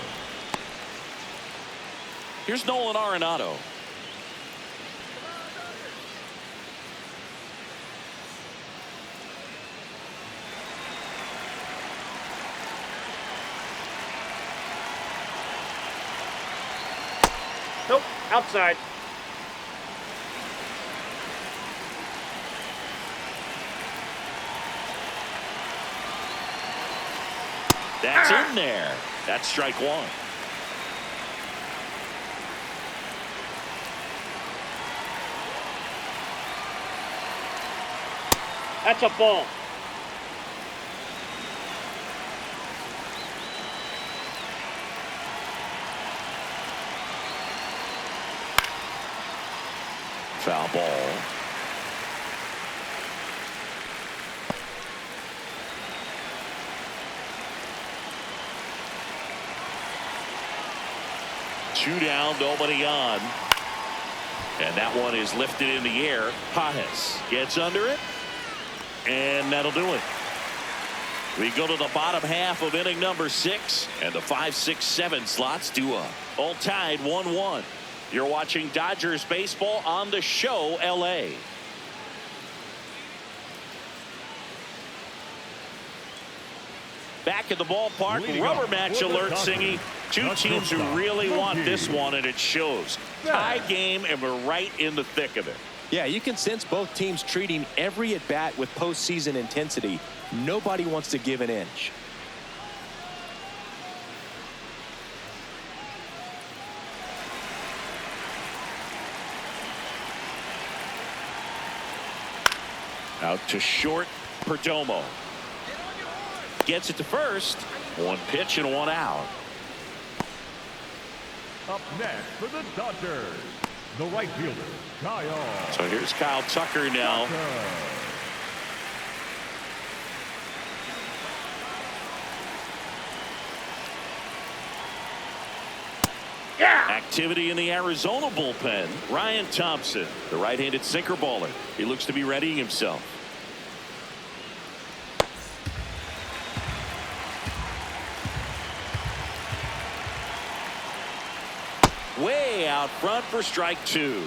S1: Here's Nolan Arenado.
S3: Nope, outside.
S1: That's in there. That's strike 1.
S3: That's a ball.
S1: Foul ball. Two down, nobody on. And that one is lifted in the air. Pajes gets under it. And that'll do it. We go to the bottom half of inning number 6. And the 5, 6, 7 slots do up. All tied 1-1. You're watching Dodgers baseball on the show, LA. Back at the ballpark, rubber match alert, Singy. Two teams who really want this one, and it shows. Tie game, and we're right in the thick of it.
S2: Yeah, you can sense both teams treating every at-bat with postseason intensity. Nobody wants to give an inch.
S1: Out to short, Perdomo. Gets it to first. One pitch and one out.
S5: Up next for the Dodgers, the right fielder, Kyle.
S1: So here's Kyle Tucker now.
S3: Yeah.
S1: Activity in the Arizona bullpen. Ryan Thompson, the right-handed sinker baller. He looks to be readying himself. Way out front for strike 2.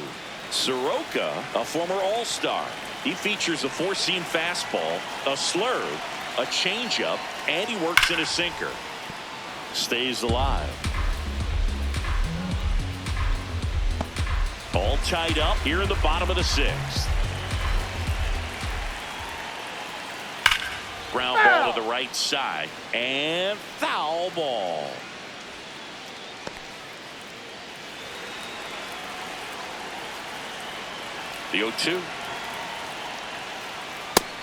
S1: Soroka, a former All-Star. He features a four-seam fastball, a slurve, a changeup, and he works in a sinker. Stays alive. All tied up here in the bottom of the 6th. Ground ball to the right side, and foul ball. The 0-2.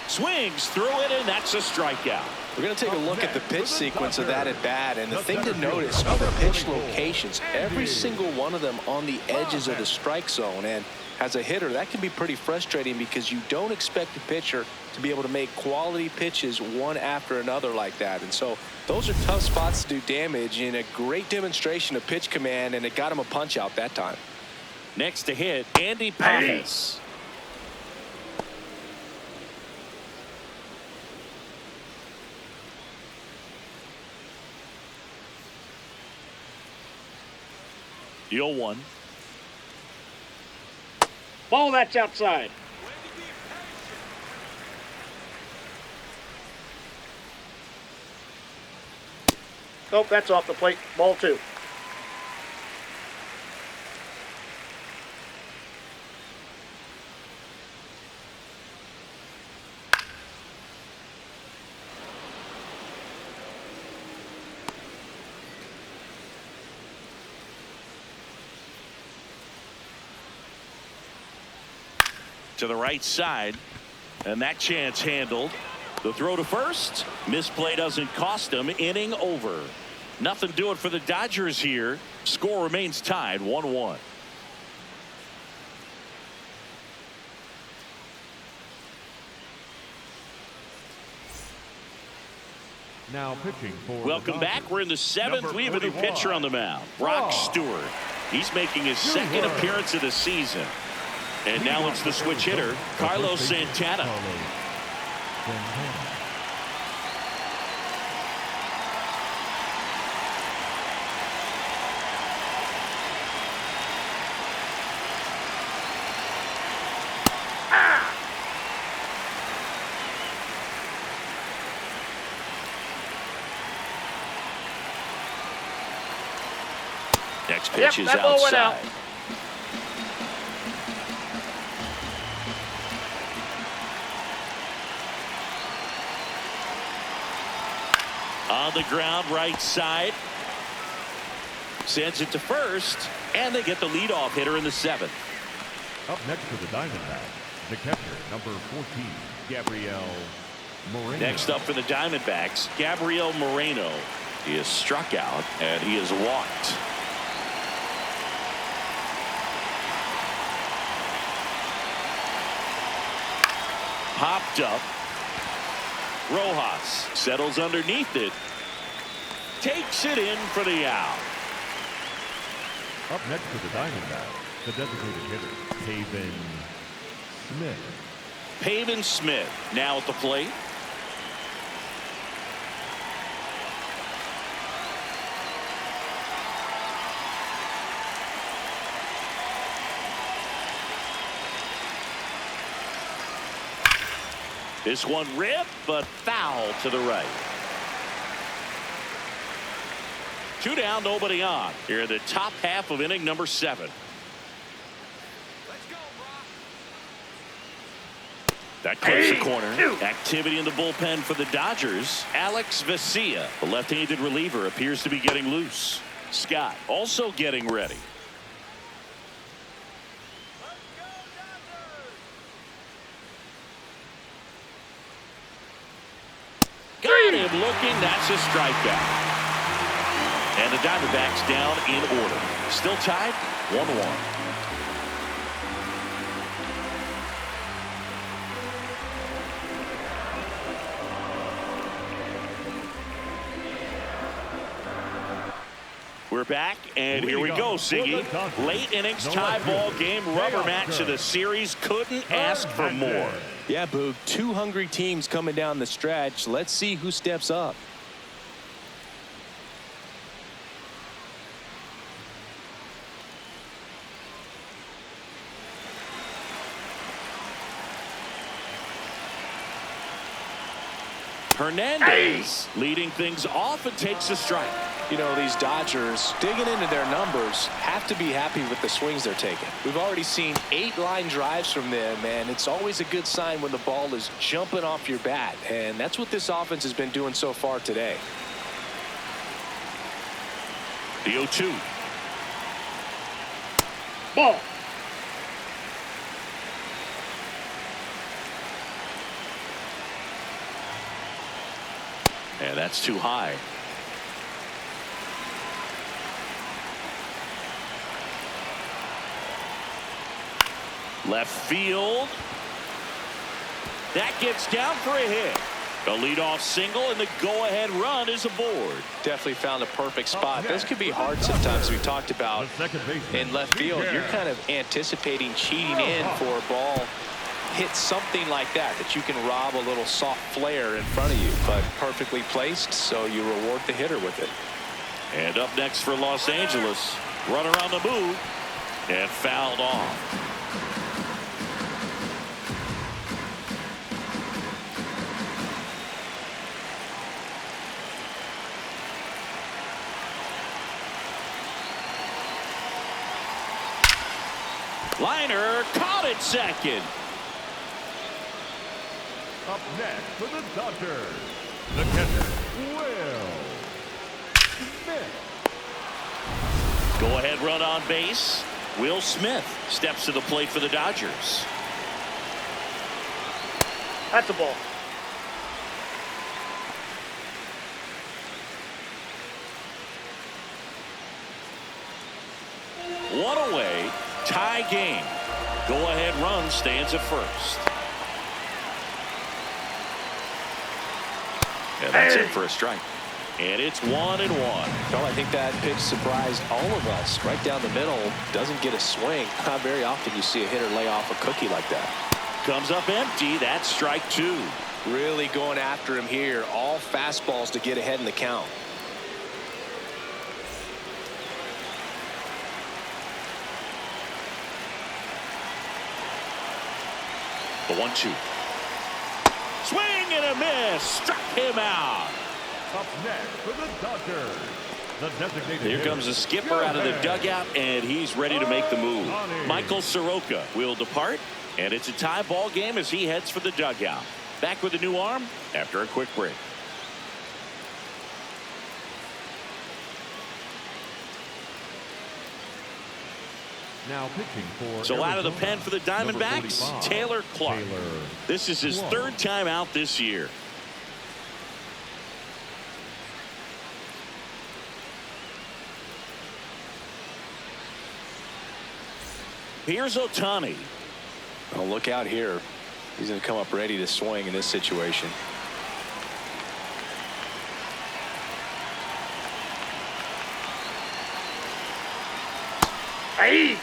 S1: Swings through it, and that's a strikeout.
S2: We're going to take a look at the pitch sequence of that at bat, and the thing to notice are the pitch locations. Every single one of them on the edges of the strike zone. And as a hitter, that can be pretty frustrating because you don't expect the pitcher to be able to make quality pitches one after another like that. And so those are tough spots to do damage, and a great demonstration of pitch command, and it got him a punch out that time.
S1: Next to hit, Andy Pajes. The 0-1.
S3: Ball, that's outside. Nope, that's off the plate. Ball 2.
S1: To the right side, and that chance handled. The throw to first. Misplay doesn't cost him. Inning over. Nothing doing for the Dodgers here. Score remains tied 1-1.
S5: Now pitching for
S1: Welcome back. We're in the 7th. We have a new pitcher on the mound. Brock Stewart. He's making his second appearance of the season. And now it's the switch hitter, Carlos Santana. Next pitch is
S3: that ball went out.
S1: outside. On the ground, right side. Sends it to first, and they get the leadoff hitter in the 7th.
S5: Up next for the Diamondbacks, The catcher, number 14, Gabriel Moreno.
S1: Next up for the Diamondbacks, Gabriel Moreno. He is struck out and he is walked. Popped up. Rojas settles underneath it. Takes it in for the out.
S5: Up next for the Diamondbacks, the designated hitter, Pavin Smith.
S1: Pavin Smith now at the plate. This one ripped, but foul to the right. 2 down, nobody on. Here in the top half of inning number 7. That close the corner. Activity in the bullpen for the Dodgers. Alex Vesia, the left-handed reliever, appears to be getting loose. Scott also getting ready. Got him looking. That's a strikeout. And the Diamondbacks down in order. Still tied 1-1. We're back, and here we go, Siggy. Late innings tie ball game, rubber match of the series. Couldn't ask for more.
S2: Yeah, Boog, 2 hungry teams coming down the stretch. Let's see who steps up.
S1: Hernandez leading things off and takes a strike.
S2: You know, these Dodgers, digging into their numbers, have to be happy with the swings they're taking. We've already seen 8 line drives from them, and it's always a good sign when the ball is jumping off your bat, and that's what this offense has been doing so far today.
S1: The 0-2.
S3: Ball.
S1: And that's too high. Left field. That gets down for a hit. The leadoff single and the go-ahead run is aboard.
S2: Definitely found a perfect spot. Those could be hard sometimes. We talked about in left field. You're kind of anticipating cheating in for a ball. Hit something like that you can rob a little soft flare in front of you, but perfectly placed, so you reward the hitter with it.
S1: And up next for Los Angeles, runner on the move and fouled off. Liner caught it second.
S5: Up next for the Dodgers, the catcher, Will Smith.
S1: Go-ahead run on base. Will Smith steps to the plate for the Dodgers.
S3: That's a ball.
S1: One away. Tie game. Go-ahead run stands at first. And that's it for a strike. And it's 1-1.
S2: Well, I think that pitch surprised all of us. Right down the middle, doesn't get a swing. Not very often you see a hitter lay off a cookie like that.
S1: Comes up empty. That's strike 2.
S2: Really going after him here. All fastballs to get ahead in the count.
S1: The 1-2. Swing and a miss. Struck him out.
S5: Up next for the Dodgers, the designated
S1: Here comes the skipper out of the dugout, and he's ready to make the move. Michael Soroka will depart, and it's a tie ball game as he heads for the dugout. Back with a new arm after a quick break.
S5: Now pitching for
S1: So out of the
S5: Arizona,
S1: pen for the
S5: number
S1: Diamondbacks,
S5: 45,
S1: Taylor Clark.
S5: Taylor
S1: This is his
S5: Clark.
S1: third time out this year. Here's Ohtani.
S2: Oh, look out here. He's going to come up ready to swing in this situation.
S3: Hey!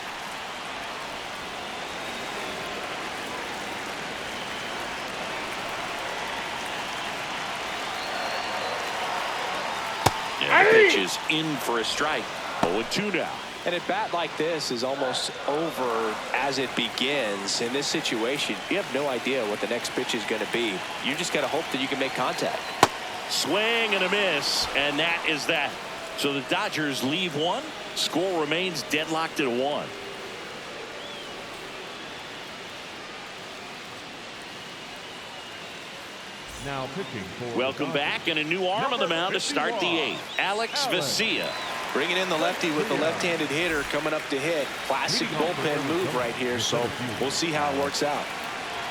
S1: And the pitch is in for a strike. 0-2 now.
S2: And a bat like this is almost over as it begins. In this situation, you have no idea what the next pitch is going to be. You just got to hope that you can make contact.
S1: Swing and a miss, and that is that. So the Dodgers leave one. Score remains deadlocked at 1.
S5: Now pitching for
S1: Welcome back, and a new arm on the mound to start the 8th. Alex Vesia.
S2: Bringing in the lefty with the left-handed hitter coming up to hit. Classic bullpen move right here, so we'll see how it works out.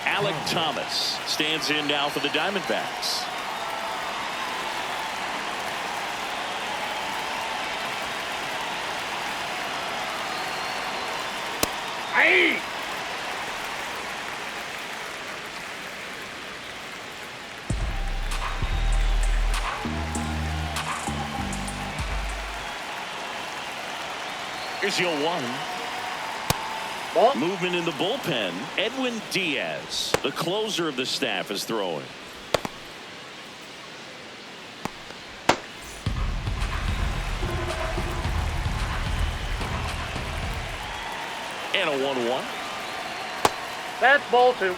S1: Alec Thomas stands in now for the Diamondbacks.
S3: Hey!
S1: Here's your 1.
S3: Ball.
S1: Movement in the bullpen. Edwin Diaz, the closer of the staff, is throwing. And a 1-1.
S3: That's ball 2.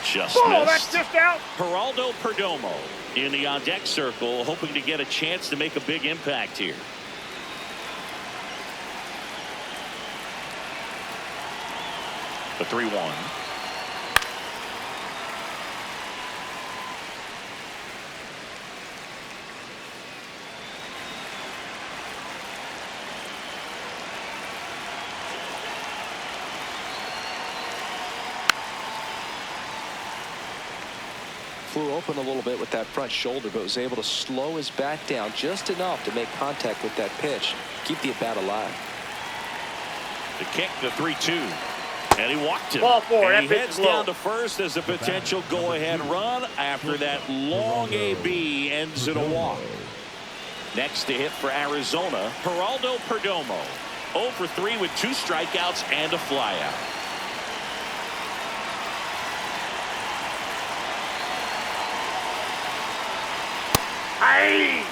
S1: Just
S3: Ball,
S1: missed.
S3: that's just out.
S1: Geraldo Perdomo in the on-deck circle, hoping to get a chance to make a big impact here. The 3-1.
S2: Flew open a little bit with that front shoulder, but was able to slow his bat down just enough to make contact with that pitch. Keep the at-bat alive.
S1: The kick, the 3-2. And he walked him.
S3: Ball 4.
S1: And he
S3: That pitch
S1: heads
S3: is low.
S1: down to first as a potential go-ahead run after that long AB ends in a walk. Next to hit for Arizona, Geraldo Perdomo. 0 for 3 with 2 strikeouts and a flyout.
S3: Hey!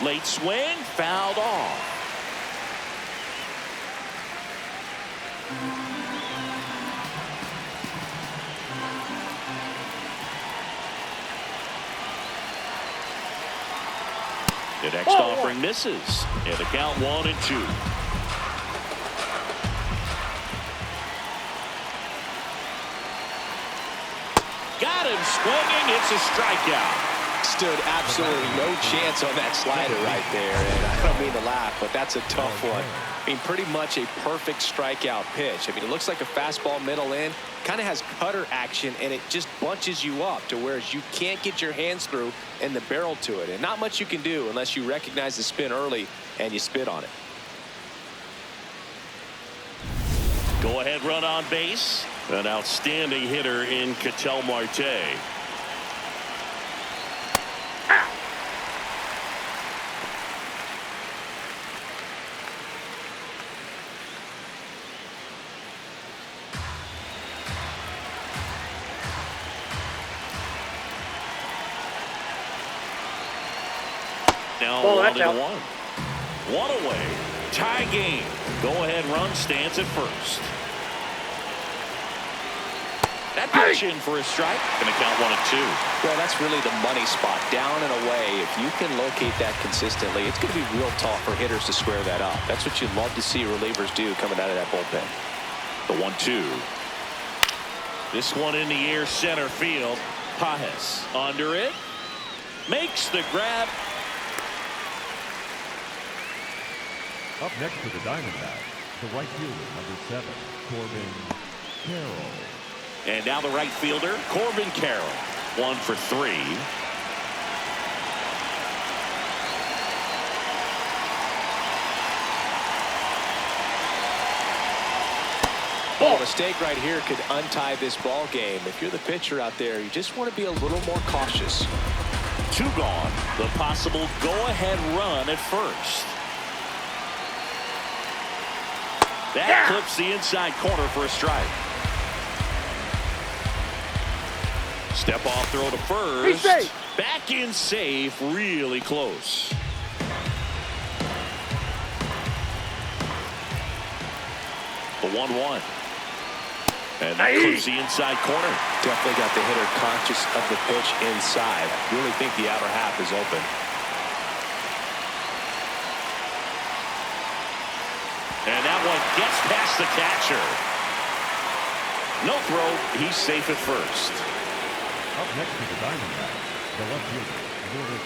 S1: Late swing, fouled off. The next offering misses. And the count 1-2. Got him swinging. It's a strikeout.
S2: Stood absolutely no chance on that slider right there, and I don't mean to laugh, but that's a tough one. I mean, pretty much a perfect strikeout pitch. I mean, it looks like a fastball middle in, kind of has cutter action, and it just bunches you up to where you can't get your hands through and the barrel to it, and not much you can do unless you recognize the spin early and you spit on it.
S1: Go ahead run on base. An outstanding hitter in Ketel Marte. Now
S3: Ball,
S1: 1-1.
S3: that's out.
S1: One away. Tie game. Go ahead run stands at first. That pitch in for a strike. Going to count 1-2.
S2: Well, that's really the money spot, down and away. If you can locate that consistently, it's going to be real tough for hitters to square that up. That's what you'd love to see relievers do coming out of that bullpen.
S1: The 1-2. This one in the air, center field. Pajes under it. Makes the grab.
S5: Up next for the Diamondbacks, the right fielder, number 7, Corbin Carroll.
S1: And now the right fielder, Corbin Carroll. 1 for 3.
S2: Well, a mistake right here could untie this ball game. If you're the pitcher out there, you just want to be a little more cautious.
S1: 2 gone. The possible go-ahead run at first. That clips the inside corner for a strike. Step off throw to first.
S3: He's safe.
S1: Back in safe, really close. The 1-1. And that clips the inside corner.
S2: Definitely got the hitter conscious of the pitch inside. Really think the outer half is open.
S1: And that one gets past the catcher. No throw. He's safe at first.
S5: Up next to the Diamondbacks, the left fielder,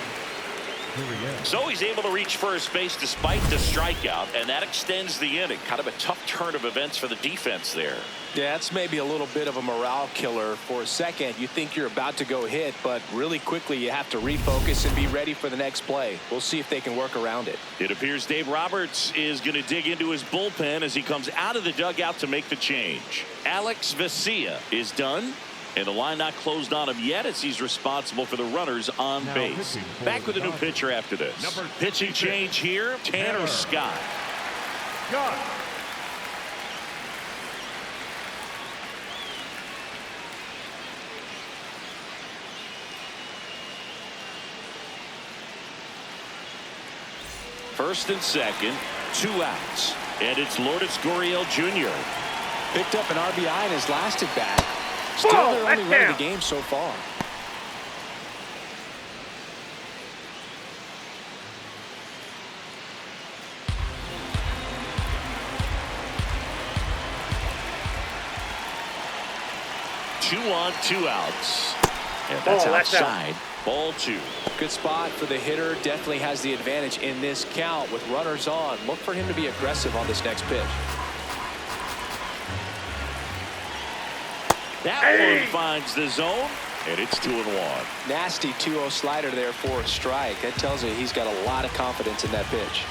S5: Gurriel.
S1: So he's able to reach first base despite the strikeout, and that extends the inning. Kind of a tough turn of events for the defense there.
S2: Yeah, that's maybe a little bit of a morale killer. For a second, you think you're about to go hit, but really quickly you have to refocus and be ready for the next play. We'll see if they can work around it.
S1: It appears Dave Roberts is going to dig into his bullpen as he comes out of the dugout to make the change. Alex Vesia is done, and the line not closed on him yet as he's responsible for the runners on base. Back with a new pitcher after this. Pitching change here, Tanner Scott.
S5: Scott.
S1: First and second, 2 outs. And it's Lourdes Gurriel Jr.
S2: Picked up an RBI in his last at bat. Still
S3: Whoa,
S2: their only
S3: that's
S2: run
S3: down.
S2: of the game so far.
S1: Two on, 2 outs. And that's
S3: that's out.
S1: outside. Ball 2.
S2: Good spot for the hitter. Definitely has the advantage in this count with runners on. Look for him to be aggressive on this next pitch.
S1: That one finds the zone, and it's 2-1.
S2: Nasty 2-0 slider there for a strike. That tells you he's got a lot of confidence in that pitch.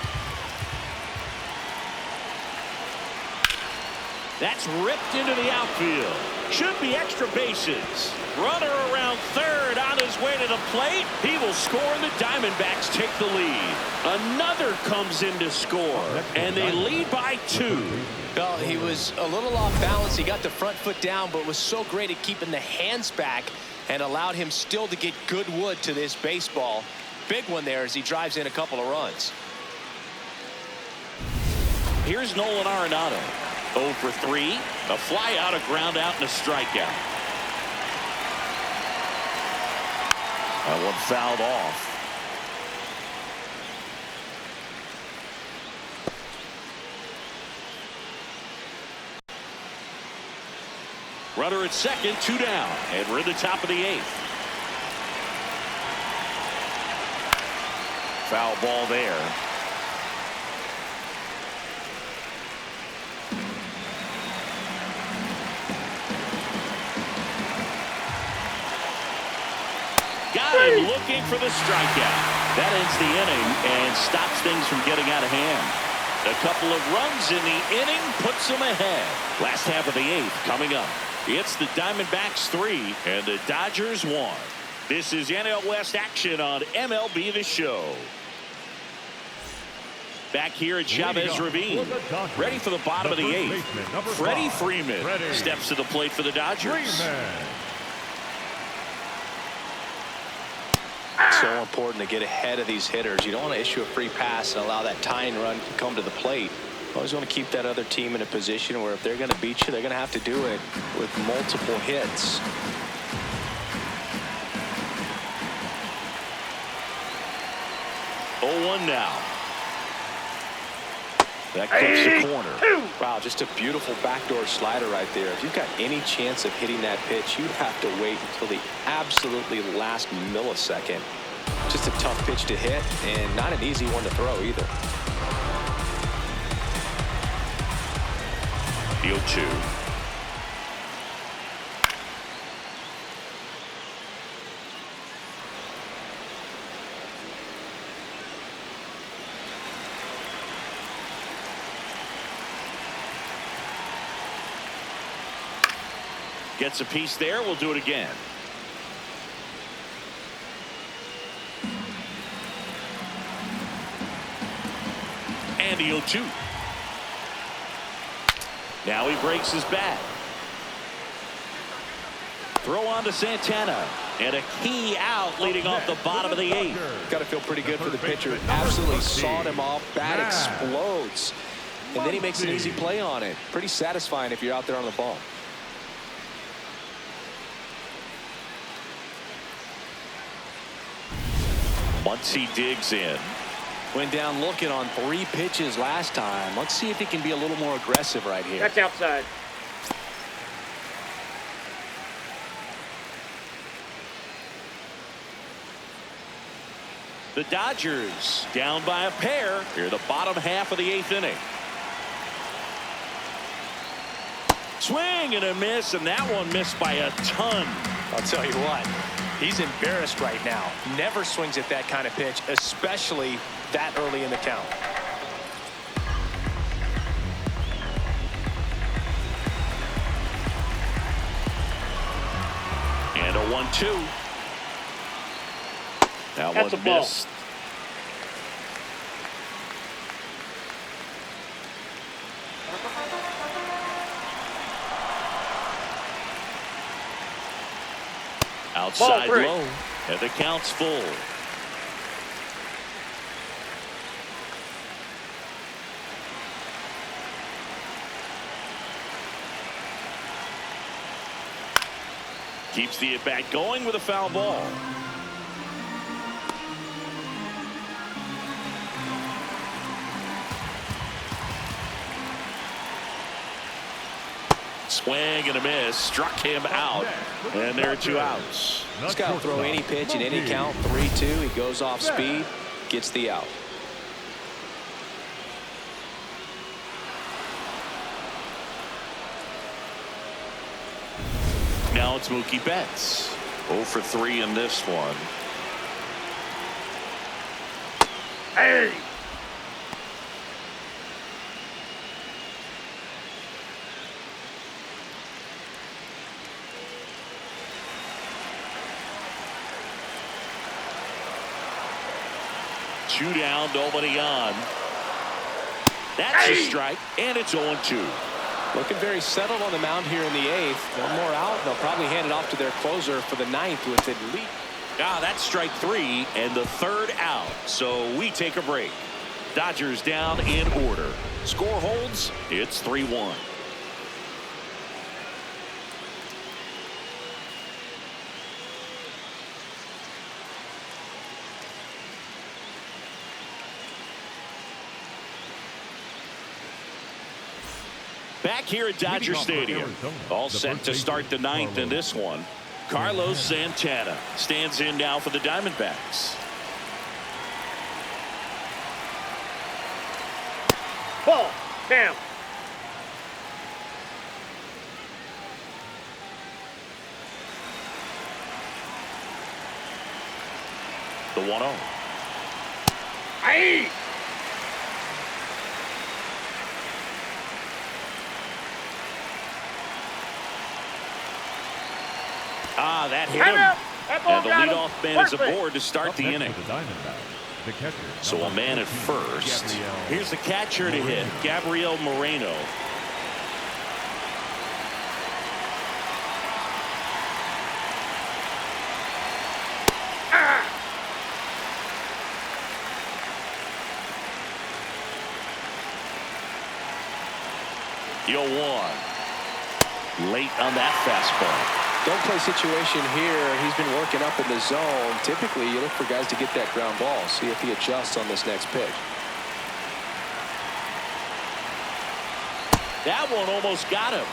S1: That's ripped into the outfield. Should be extra bases. Runner around third on his way to the plate. He will score, and the Diamondbacks take the lead. Another comes in to score, and they lead by 2.
S2: Well, he was a little off balance. He got the front foot down, but was so great at keeping the hands back and allowed him still to get good wood to this baseball. Big one there as he drives in a couple of runs.
S1: Here's Nolan Arenado. 0 for 3. A fly out, a ground out, and a strikeout. That one fouled off. Runner at second, 2 down, and we're in the top of the 8th. Foul ball there. Got him looking for the strikeout. That ends the inning and stops things from getting out of hand. A couple of runs in the inning puts them ahead. Last half of the 8th coming up. It's the Diamondbacks 3 and the Dodgers 1. This is NL West action on MLB The Show. Back here at Chavez Ravine. Ready for the bottom of the 8th. Freddie Freeman steps to the plate for the Dodgers.
S2: So important to get ahead of these hitters. You don't want to issue a free pass and allow that tying run to come to the plate. Always want to keep that other team in a position where if they're going to beat you, they're going to have to do it with multiple hits.
S1: Oh, 1 now. That clips the corner.
S2: Wow, just a beautiful backdoor slider right there. If you've got any chance of hitting that pitch, you have to wait until the absolutely last millisecond. Just a tough pitch to hit and not an easy one to throw either.
S1: Field 2. Gets a piece there. We'll do it again. And he'll shoot. Now he breaks his bat. Throw on to Santana. And a key out leading off the bottom of the 8th.
S2: Got to feel pretty good for the pitcher. Absolutely sawed him off. Bat explodes. And then he makes an easy play on it. Pretty satisfying if you're out there on the ball.
S1: Once he digs in.
S2: Went down looking on 3 pitches last time. Let's see if he can be a little more aggressive right here.
S3: That's outside.
S1: The Dodgers down by a pair here the bottom half of the 8th inning. Swing and a miss, and that one missed by a ton.
S2: I'll tell you what, he's embarrassed right now. Never swings at that kind of pitch, especially that early in the count.
S1: And a 1-2. That
S3: That's
S1: one
S3: a ball.
S1: missed. Outside
S3: Ball 3.
S1: low, and the count's full. Keeps the at-bat going with a foul ball. Swing and a miss, struck him out, and there are 2 outs.
S2: This guy will throw any pitch in any count. 3-2. He goes off speed, gets the out.
S1: Now it's Mookie Betts. 0 for 3 in this one.
S3: Hey!
S1: Two down, nobody on. That's a strike, and it's 0-2.
S2: Looking very settled on the mound here in the 8th. One more out. They'll probably hand it off to their closer for the 9th with the lead.
S1: That's strike 3 and the 3rd out. So we take a break. Dodgers down in order. Score holds. It's 3-1. Back here at Dodger Stadium. All set to start the 9th in this one. Carlos Santana stands in now for the Diamondbacks.
S3: Ball. Down.
S1: The 1-0.
S3: Hey!
S1: That hit him.
S3: That ball
S1: And the
S3: got him.
S1: leadoff man is
S3: Perfect.
S1: aboard to start the inning. So a man at first. Here's the catcher to hit, Gabriel Moreno. 0-1. Late on that fastball.
S2: Don't play situation here. He's been working up in the zone. Typically, you look for guys to get that ground ball. See if he adjusts on this next pitch.
S1: That one almost got him.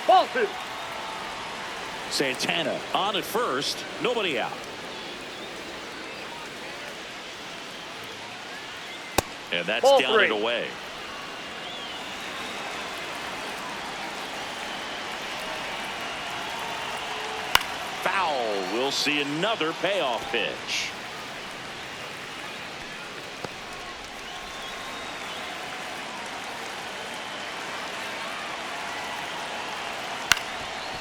S3: Ball 2.
S1: Santana on at first. Nobody out. And that's
S3: Ball
S1: down
S3: 3.
S1: and away. Foul. We'll see another payoff pitch.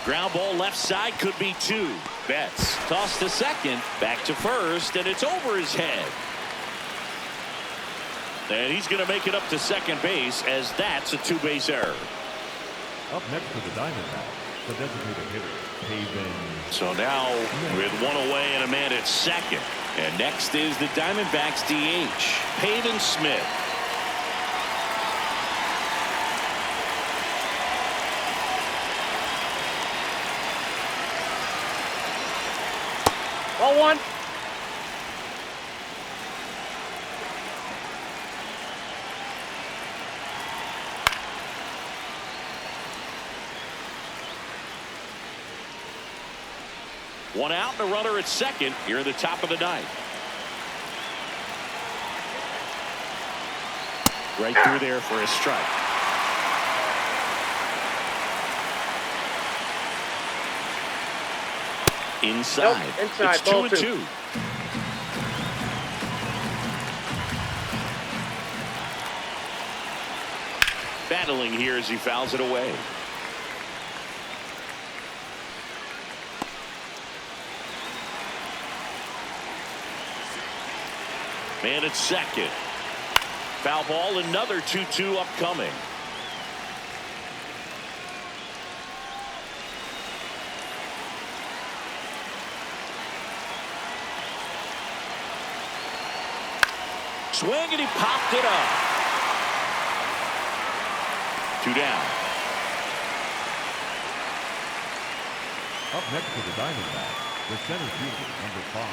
S1: Ground ball left side, could be 2. Betts tossed to second, back to first, and it's over his head. And he's going to make it up to second base, as that's a 2-base error.
S5: Up next for the Diamondbacks, the designated hitter, Haven.
S1: So now with 1 away and a man at second. And next is the Diamondbacks DH, Pavin Smith.
S3: Ball 1.
S1: One out and a runner at second here in the top of the ninth. Right through there for a strike. Inside.
S3: Nope, inside,
S1: It's
S3: ball
S1: 2-2.
S3: 2.
S1: Battling here as he fouls it away. Man at second. Foul ball, another 2-2 upcoming. Swing and he popped it up. 2 down.
S5: Up next for the Diamondbacks, the center fielder, number 5,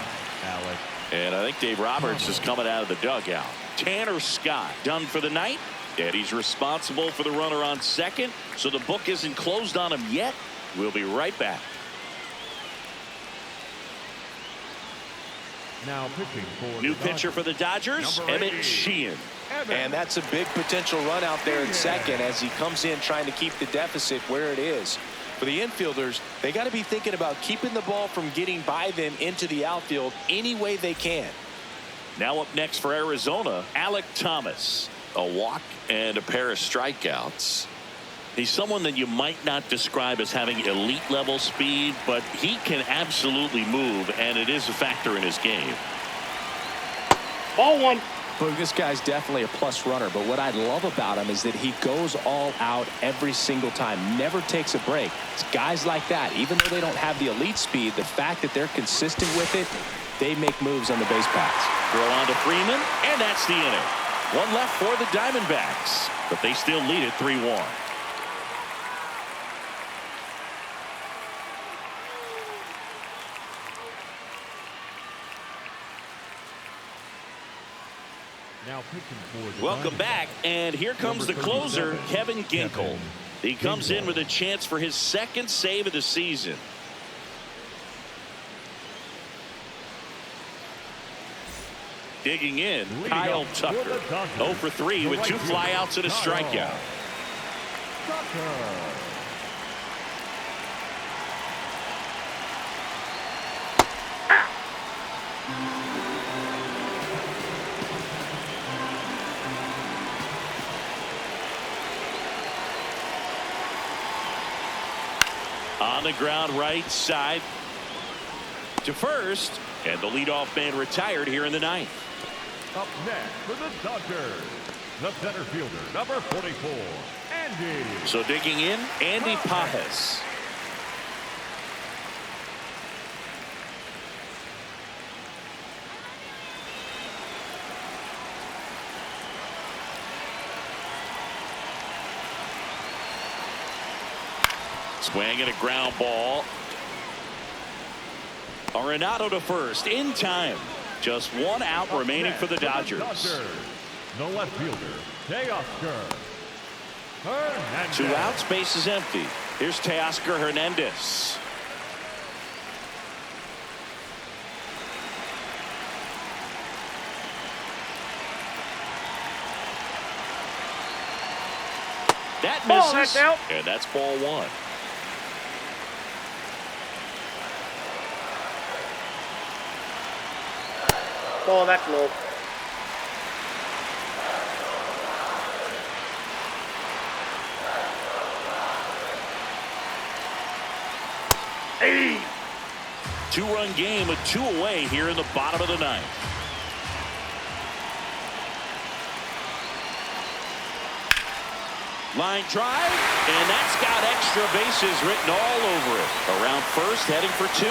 S5: Alex.
S1: And I think Dave Roberts is coming out of the dugout. Tanner Scott done for the night. And he's responsible for the runner on second. So the book isn't closed on him yet. We'll be right back.
S5: Now pitching for
S1: New
S5: the
S1: pitcher
S5: Dodgers,
S1: for the Dodgers,
S5: number
S1: Emmett
S5: 8.
S1: Sheehan.
S2: And that's a big potential run out there in second as he comes in trying to keep the deficit where it is. For the infielders, they got to be thinking about keeping the ball from getting by them into the outfield any way they can.
S1: Now up next for Arizona, Alek Thomas. A walk and a pair of strikeouts. He's someone that you might not describe as having elite level speed, but he can absolutely move, and it is a factor in his game.
S3: Ball 1.
S2: Look, this guy's definitely a plus runner, but what I love about him is that he goes all out every single time, never takes a break. It's guys like that, even though they don't have the elite speed, the fact that they're consistent with it, they make moves on the base paths.
S1: Throw on to Freeman, and that's the inning. One left for the Diamondbacks, but they still lead it 3-1.
S5: Now pitching for the
S1: Welcome
S5: Diamondbacks,
S1: back, and here comes the
S5: Number
S1: closer,
S5: 37,
S1: Kevin Ginkel. He comes in
S5: Ginkel.
S1: with a chance for his second save of the season. Digging in,
S5: Leading
S1: Kyle
S5: up for
S1: Tucker.
S5: the Dodgers,
S1: 0 for 3
S5: the
S1: with
S5: right
S1: 2
S5: fielder,
S1: flyouts and a
S5: Kyle
S1: strikeout.
S5: Tucker.
S1: On the ground right side to first, and the leadoff man retired here in the ninth.
S5: Up next for the Dodgers, the center fielder, number 44, Andy.
S1: So digging in, Andy Pajes. Swing and a ground ball. Arenado to first in time. Just one out remaining for the Dodgers.
S5: The left fielder, Teoscar Hernandez.
S1: 2 outs, base is empty. Here's Teoscar Hernandez. That
S3: Ball,
S1: misses,
S3: that's out.
S1: and that's ball 1.
S3: Ball, that's low. Hey!
S1: 2-run game with 2 away here in the bottom of the 9th. Line drive, and that's got extra bases written all over it. Around first, heading for 2.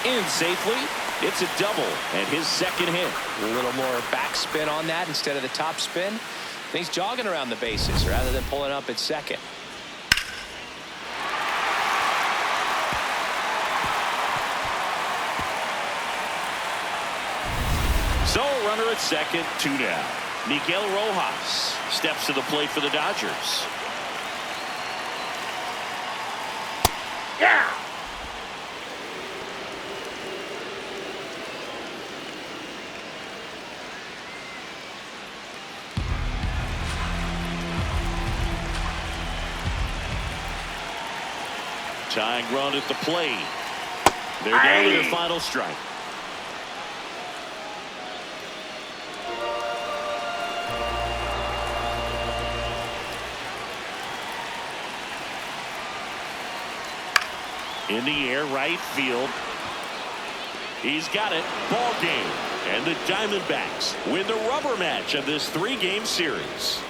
S1: In safely, it's a double, and his second hit.
S2: A little more backspin on that instead of the top spin. He's jogging around the bases rather than pulling up at second.
S1: So a runner at second, 2 down. Miguel Rojas steps to the plate for the Dodgers.
S3: Yeah!
S1: Tying run at the plate. They're down to their final strike. In the air, right field. He's got it. Ball game. And the Diamondbacks win the rubber match of this 3-game series.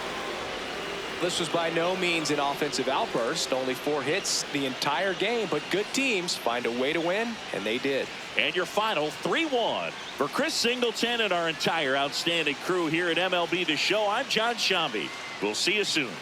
S2: This was by no means an offensive outburst. Only 4 hits the entire game, but good teams find a way to win, and they did.
S1: And your final 3-1. For Chris Singleton and our entire outstanding crew here at MLB The Show, I'm John Shambi. We'll see you soon.